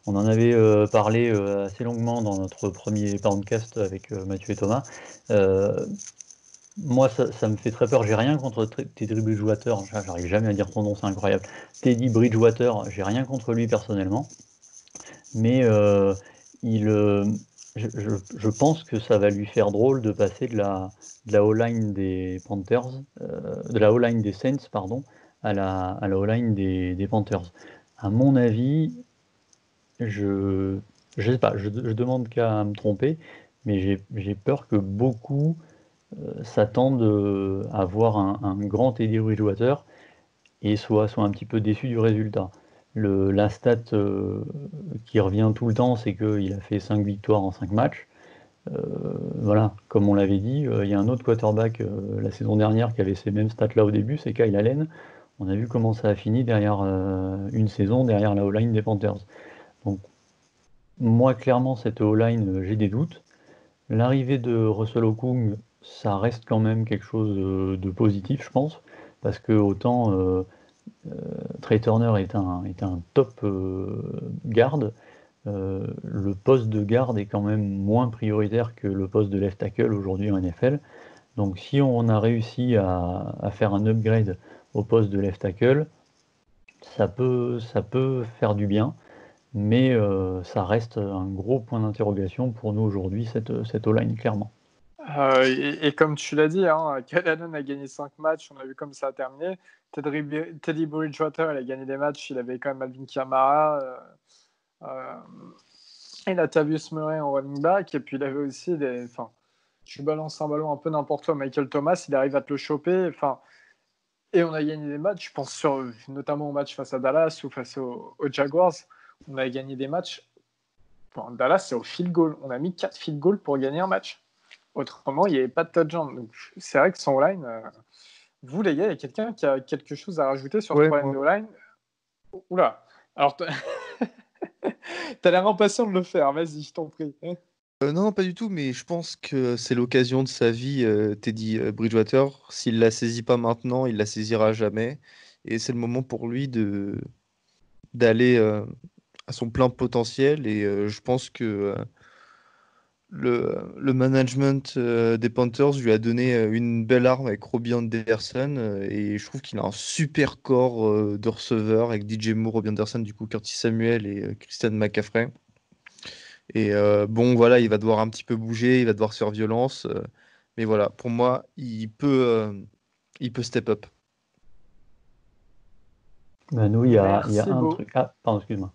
On en avait parlé assez longuement dans notre premier podcast avec Mathieu et Thomas. Moi, ça me fait très peur. J'ai rien contre Teddy Bridgewater. J'arrive jamais à dire ton nom, c'est incroyable. Teddy Bridgewater, j'ai rien contre lui personnellement. Mais je pense que ça va lui faire drôle de passer de la O-line des Panthers, de la O-line des Saints, pardon, à la O-line des Panthers. À mon avis, je sais pas, je demande qu'à me tromper, mais j'ai peur que beaucoup s'attendent à voir un grand Teddy Bridgewater et soient un petit peu déçus du résultat. La stat qui revient tout le temps, c'est qu'il a fait 5 victoires en 5 matchs. Voilà, comme on l'avait dit, il y a un autre quarterback la saison dernière qui avait ces mêmes stats-là au début, c'est Kyle Allen. On a vu comment ça a fini derrière une saison, derrière la O-line des Panthers. Donc, moi, clairement, cette O-line, j'ai des doutes. L'arrivée de Russell Okung, ça reste quand même quelque chose de positif, je pense, parce que autant Trey Turner est un top garde, le poste de garde est quand même moins prioritaire que le poste de left tackle aujourd'hui en NFL. Donc si on a réussi à faire un upgrade au poste de left tackle, ça peut faire du bien, mais ça reste un gros point d'interrogation pour nous aujourd'hui, cette O-line, clairement. Et comme tu l'as dit, hein, Kyle Allen a gagné 5 matchs, on a vu comme ça a terminé. Teddy Bridgewater, il a gagné des matchs, il avait quand même Alvin Kamara, et Latavius Murray en running back, et puis il avait aussi tu balances un ballon un peu n'importe où, Michael Thomas, il arrive à te le choper, et on a gagné des matchs, je pense notamment au match face à Dallas ou face aux Jaguars, on a gagné des matchs. Dallas, c'est au field goal, on a mis 4 field goals pour gagner un match. Autrement, il n'y avait pas de touchdown. Donc, c'est vrai que son line, vous les gars, il y a quelqu'un qui a quelque chose à rajouter sur ce problème de line? Oula, alors t'as l'air impatient de le faire, vas-y, je t'en prie. Non, pas du tout, mais je pense que c'est l'occasion de sa vie, Teddy Bridgewater. S'il la saisit pas maintenant, il la saisira jamais. Et c'est le moment pour lui d'aller à son plein potentiel. Et je pense que le management des Panthers lui a donné une belle arme avec Robbie Anderson. Et je trouve qu'il a un super corps de receveurs avec DJ Moore, Robbie Anderson, du coup Curtis Samuel et Christian McCaffrey. Et bon, voilà, il va devoir un petit peu bouger, il va devoir se faire violence. Mais voilà, pour moi, il peut step up. Ben nous, il y a un truc. Ah, pardon, excuse-moi.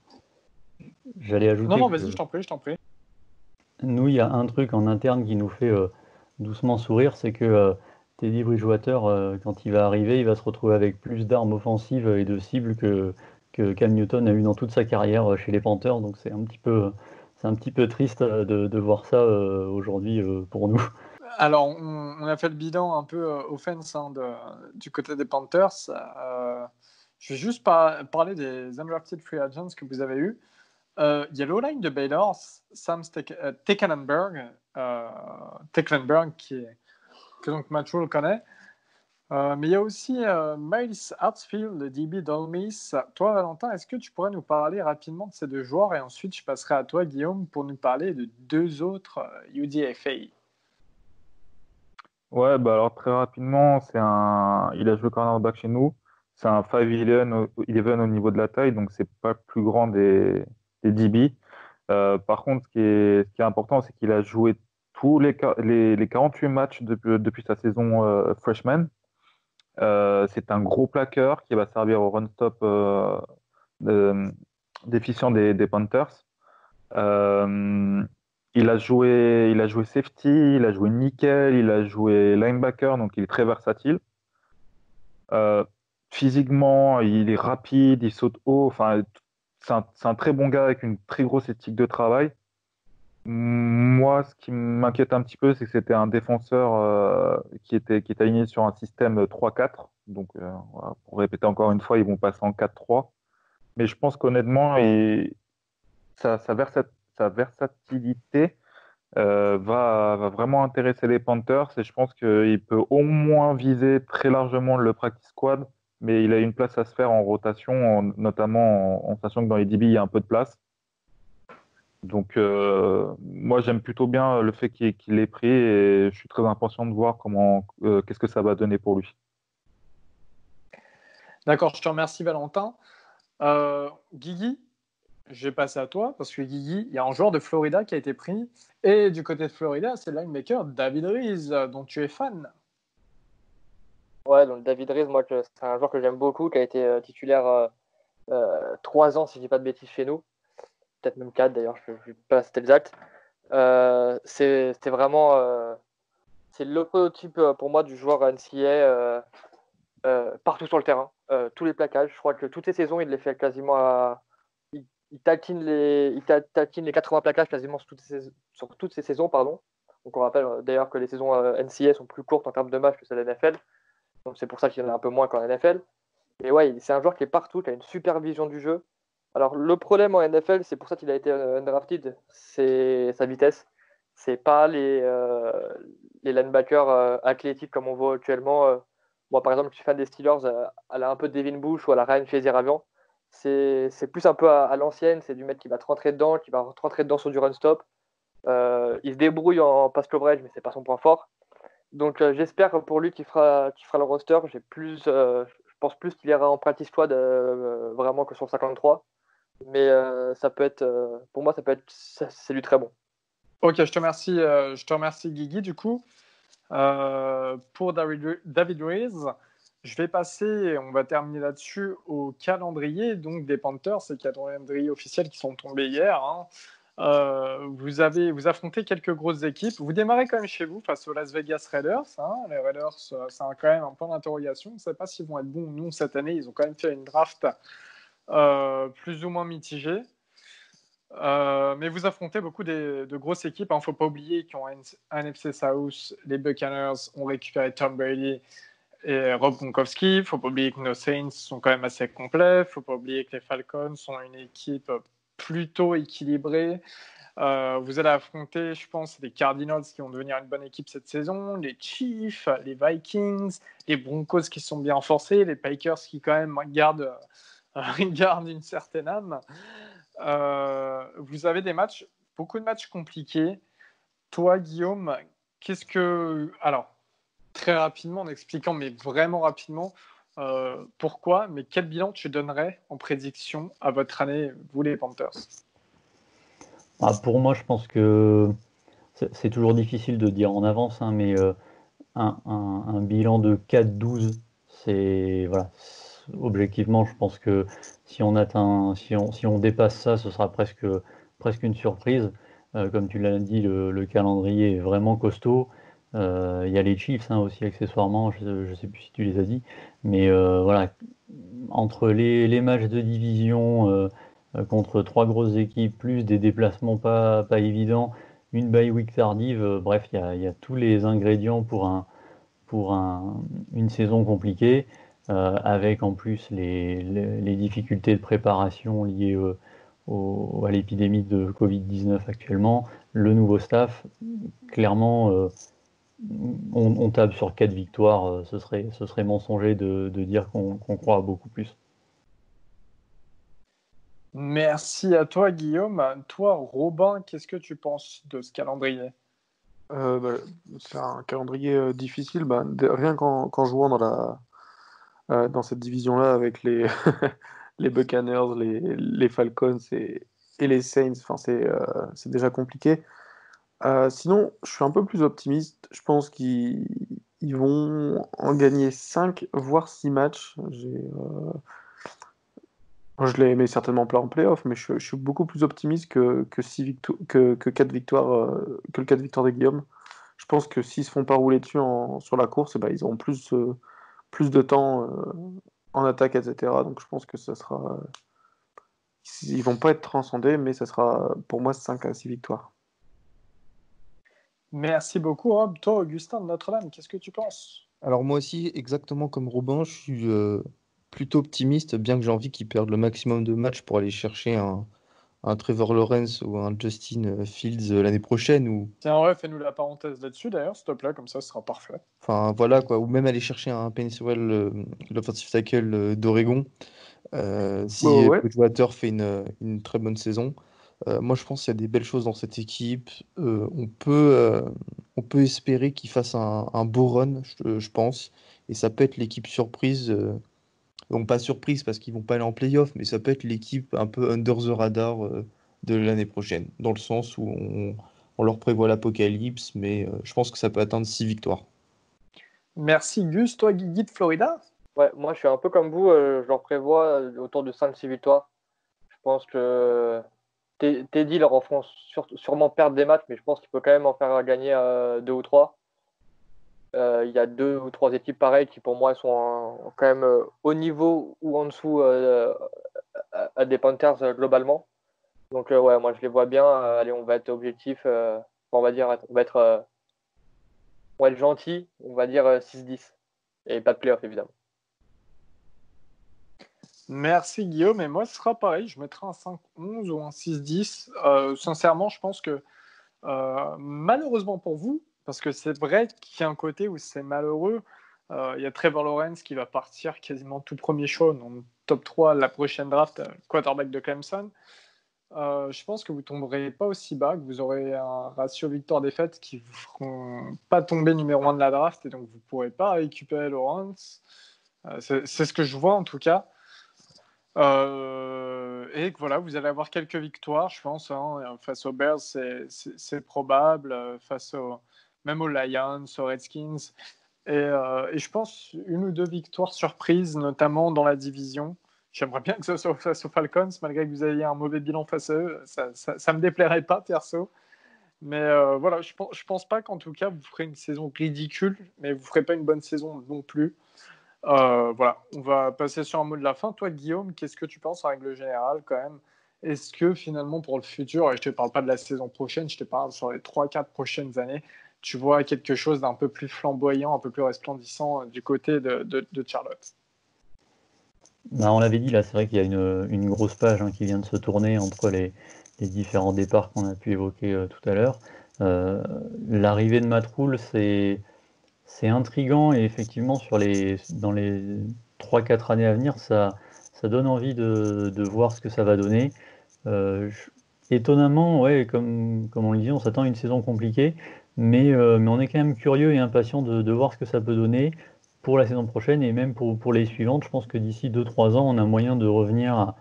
J'allais ajouter. Non, vas-y, je t'en prie. Nous, il y a un truc en interne qui nous fait doucement sourire, c'est que Teddy Bridgewater, quand il va arriver, il va se retrouver avec plus d'armes offensives et de cibles que Cam Newton a eu dans toute sa carrière chez les Panthers. Donc c'est un petit peu triste de voir ça aujourd'hui pour nous. Alors, on a fait le bilan un peu offense du côté des Panthers. Je vais juste parler des undrafted free agents que vous avez eus. Il y a l'O-line de Baylor, Sam Tecklenburg, que donc Matt Rhule connaît. Mais il y a aussi Miles Hartsfield, le DB d'Ole Miss. Toi, Valentin, est-ce que tu pourrais nous parler rapidement de ces deux joueurs et ensuite je passerai à toi, Guillaume, pour nous parler de deux autres UDFA. Ouais, bah alors très rapidement, il a joué cornerback chez nous. C'est un 5'11" au niveau de la taille, donc c'est pas le plus grand des DB. Par contre, ce qui est important, c'est qu'il a joué tous les 48 matchs depuis sa saison freshman. C'est un gros plaqueur qui va servir au run-stop de- déficient des Panthers. Euh, il a joué safety, il a joué nickel, il a joué linebacker, donc il est très versatile. Euh, Physiquement, il est rapide, il saute haut. Enfin, c'est un très bon gars avec une très grosse éthique de travail. Moi, ce qui m'inquiète un petit peu, c'est que c'était un défenseur qui est aligné sur un système 3-4. Donc, voilà, pour répéter encore une fois, ils vont passer en 4-3. Mais je pense qu'honnêtement, sa versatilité va vraiment intéresser les Panthers. Et je pense qu'il peut au moins viser très largement le practice squad. Mais il a une place à se faire en rotation, notamment en sachant que dans les DB, il y a un peu de place. Donc, moi, j'aime plutôt bien le fait qu'il l'ait pris et je suis très impatient de voir qu'est-ce que ça va donner pour lui. D'accord, je te remercie, Valentin. Guigui, je vais passer à toi parce que Guigui, il y a un joueur de Florida qui a été pris. Et du côté de Florida, c'est le linebacker David Reese, dont tu es fan. Ouais, donc David Reese, moi, c'est un joueur que j'aime beaucoup, qui a été titulaire 3 ans, si je dis pas de bêtises, chez nous. Peut-être même 4 d'ailleurs, je ne sais pas si c'était exact. C'est vraiment c'est le prototype pour moi du joueur NCAA partout sur le terrain. Tous les plaquages, je crois que toutes les saisons, il les fait quasiment il taquine les 80 plaquages quasiment sur toutes ces saisons, pardon. Donc on rappelle d'ailleurs que les saisons NCAA sont plus courtes en termes de matchs que celles de NFL. Donc c'est pour ça qu'il y en a un peu moins qu'en NFL. Et ouais, c'est un joueur qui est partout, qui a une super vision du jeu. Alors le problème en NFL, c'est pour ça qu'il a été undrafted, c'est sa vitesse. C'est pas les linebackers athlétiques comme on voit actuellement. Moi par exemple, je suis fan des Steelers, elle a un peu de Devin Bush ou à la Ryan Shazier-Avian. C'est plus un peu à l'ancienne, c'est du mec qui va te rentrer dedans, qui va te rentrer dedans sur du run stop. Il se débrouille en pass coverage, mais c'est pas son point fort. Donc j'espère pour lui qu'il fera le roster. Je pense plus qu'il ira en practice squad vraiment que sur le 53. Mais ça peut être, pour moi, c'est du très bon. Ok, je te remercie Guigui. Du coup, pour David Reese, je vais passer, on va terminer là-dessus, au calendrier donc des Panthers, ces calendriers officiels qui sont tombés hier. Hein. Vous affrontez quelques grosses équipes. Vous démarrez quand même chez vous face aux Las Vegas Raiders. Hein. Les Raiders, c'est quand même un point d'interrogation. On ne sait pas s'ils vont être bons ou non cette année. Ils ont quand même fait une draft plus ou moins mitigée. Mais vous affrontez beaucoup de grosses équipes. Il ne faut pas oublier qu'ils ont un NFC South. Les Buccaneers ont récupéré Tom Brady et Rob Gronkowski. Il ne faut pas oublier que nos Saints sont quand même assez complets. Il ne faut pas oublier que les Falcons sont une équipe plutôt équilibrée. Vous allez affronter, je pense, les Cardinals qui vont devenir une bonne équipe cette saison, les Chiefs, les Vikings, les Broncos qui sont bien renforcés, les Packers qui quand même gardent une certaine âme. Vous avez beaucoup de matchs compliqués. Toi, Guillaume, alors, très rapidement, en expliquant, mais vraiment rapidement, pourquoi, mais quel bilan tu donnerais en prédiction à votre année, vous les Panthers? Pour moi, je pense que c'est toujours difficile de dire en avance, hein, mais un bilan de 4-12, voilà. Objectivement, je pense que si on dépasse ça, ce sera presque une surprise. Comme tu l'as dit, le calendrier est vraiment costaud. Il y a les Chiefs aussi accessoirement, je ne sais plus si tu les as dit, mais voilà, entre les matchs de division contre 3 grosses équipes, plus des déplacements pas évidents, une bye week tardive, bref, il y a tous les ingrédients pour une saison compliquée, avec en plus les difficultés de préparation liées à l'épidémie de Covid-19 actuellement, le nouveau staff, clairement, on tape sur 4 victoires. Ce serait mensonger de dire qu'on croit à beaucoup plus. Merci à toi, Guillaume. Toi, Robin, qu'est-ce que tu penses de ce calendrier? C'est un calendrier difficile. Rien qu'en jouant dans cette division-là avec les, les Buccaneers, les Falcons et les Saints, c'est déjà compliqué. Sinon, je suis un peu plus optimiste. Je pense qu'ils vont en gagner 5, voire 6 matchs. Je les mets certainement pas en playoff, mais je suis beaucoup plus optimiste que 4 victoires, que le 4 victoires de Guillaume. Je pense que s'ils se font pas rouler dessus sur la course, eh ben, ils auront plus de temps en attaque, etc. Donc je pense que ça sera. Ils vont pas être transcendés, mais ça sera pour moi 5 à 6 victoires. Merci beaucoup, Rob. Toi, Augustin de Notre-Dame, qu'est-ce que tu penses? Alors moi aussi, exactement comme Robin, je suis plutôt optimiste, bien que j'ai envie qu'ils perdent le maximum de matchs pour aller chercher un Trevor Lawrence ou un Justin Fields l'année prochaine. Tiens, ouais, fais-nous la parenthèse là-dessus, d'ailleurs, s'il te plaît, comme ça, ce sera parfait. Enfin voilà quoi, ou même aller chercher un Penny Sewell, l'offensive tackle d'Oregon. Si Ouais. Bridgewater fait une très bonne saison. Moi, je pense qu'il y a des belles choses dans cette équipe. On peut espérer qu'ils fassent un beau run, je pense. Et ça peut être l'équipe surprise. Donc, pas surprise parce qu'ils vont pas aller en playoff, mais ça peut être l'équipe un peu under the radar de l'année prochaine. Dans le sens où on leur prévoit l'apocalypse, mais je pense que ça peut atteindre 6 victoires. Merci, Gus. Toi, Guigui de Florida? Ouais, moi je suis un peu comme vous, je leur prévois autour de 5-6 victoires. Je pense que Teddy leur en font sûrement perdre des matchs, mais je pense qu'il peut quand même en faire gagner 2 ou 3. Il y a 2 ou 3 équipes pareilles qui pour moi sont quand même au niveau ou en dessous des Panthers globalement. Donc ouais, moi je les vois bien. Allez, on va être objectif. On va dire, on va être gentil. On va dire 6-10. Et pas de playoff évidemment. Merci, Guillaume. Et moi, ce sera pareil. Je mettrai un 5-11 ou un 6-10. Sincèrement, je pense que malheureusement pour vous, parce que c'est vrai qu'il y a un côté où c'est malheureux. Il y a Trevor Lawrence qui va partir quasiment tout premier choix, dans top 3 la prochaine draft, quarterback de Clemson. Je pense que vous ne tomberez pas aussi bas, que vous aurez un ratio victoire-défaite qui ne vous feront pas tomber numéro 1 de la draft, et donc vous ne pourrez pas récupérer Lawrence. C'est ce que je vois en tout cas. Et que voilà, vous allez avoir quelques victoires, je pense. Face aux Bears, c'est probable. Même aux Lions, aux Redskins. Et je pense une ou deux victoires surprises, notamment dans la division. J'aimerais bien que ce soit face aux Falcons, malgré que vous ayez un mauvais bilan face à eux. Ça me déplairait pas, perso. Mais voilà, je pense pas qu'en tout cas, vous ferez une saison ridicule, mais vous ferez pas une bonne saison non plus. Voilà, on va passer sur un mot de la fin. Toi, Guillaume, qu'est-ce que tu penses en règle générale quand même? Est-ce que finalement pour le futur, et je ne te parle pas de la saison prochaine, je te parle sur les 3-4 prochaines années, tu vois quelque chose d'un peu plus flamboyant, un peu plus resplendissant du côté de Charlotte? On l'avait dit, là, c'est vrai qu'il y a une grosse page qui vient de se tourner entre les différents départs qu'on a pu évoquer tout à l'heure. L'arrivée de Matt Rhule, c'est intriguant et effectivement, dans les 3-4 années à venir, ça donne envie de voir ce que ça va donner. Étonnamment, ouais, comme on le disait, on s'attend à une saison compliquée, mais on est quand même curieux et impatient de voir ce que ça peut donner pour la saison prochaine et même pour les suivantes. Je pense que d'ici 2-3 ans, on a moyen de revenir à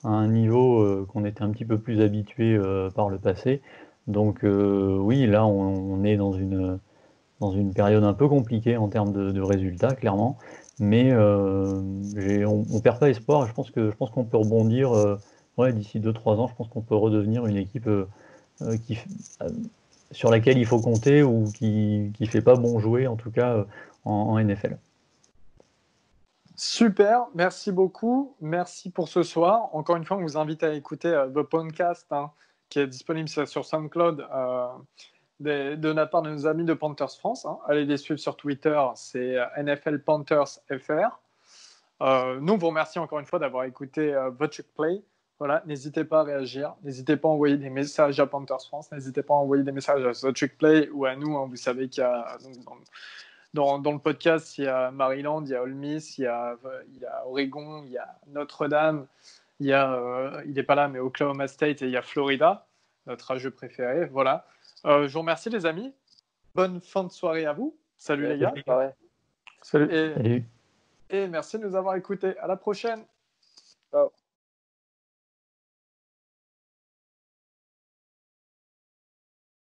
un niveau qu'on était un petit peu plus habitué par le passé. Donc oui, là, on est dans une période un peu compliquée en termes de résultats, clairement. Mais on perd pas espoir. Je pense qu'on peut rebondir. D'ici 2-3 ans, je pense qu'on peut redevenir une équipe sur laquelle il faut compter ou qui fait pas bon jouer, en tout cas en NFL. Super, merci beaucoup. Merci pour ce soir. Encore une fois, on vous invite à écouter The Podcast, qui est disponible sur SoundCloud de la part de nos amis de Panthers France. Allez les suivre sur Twitter, c'est NFL Panthers FR. Nous, on vous remercie encore une fois d'avoir écouté votre Check Play. Voilà, n'hésitez pas à réagir, n'hésitez pas à envoyer des messages à Panthers France, n'hésitez pas à envoyer des messages à The Trick Play ou à nous. Hein. Vous savez qu'il y a dans le podcast, il y a Maryland, il y a Ole Miss, il y a Oregon, il y a Notre-Dame, il n'est pas là, mais Oklahoma State et il y a Florida, notre âge préféré. Voilà. Je vous remercie les amis. Bonne fin de soirée à vous. Salut les gars. Ouais. Salut. Salut. Et merci de nous avoir écoutés. À la prochaine. Ciao.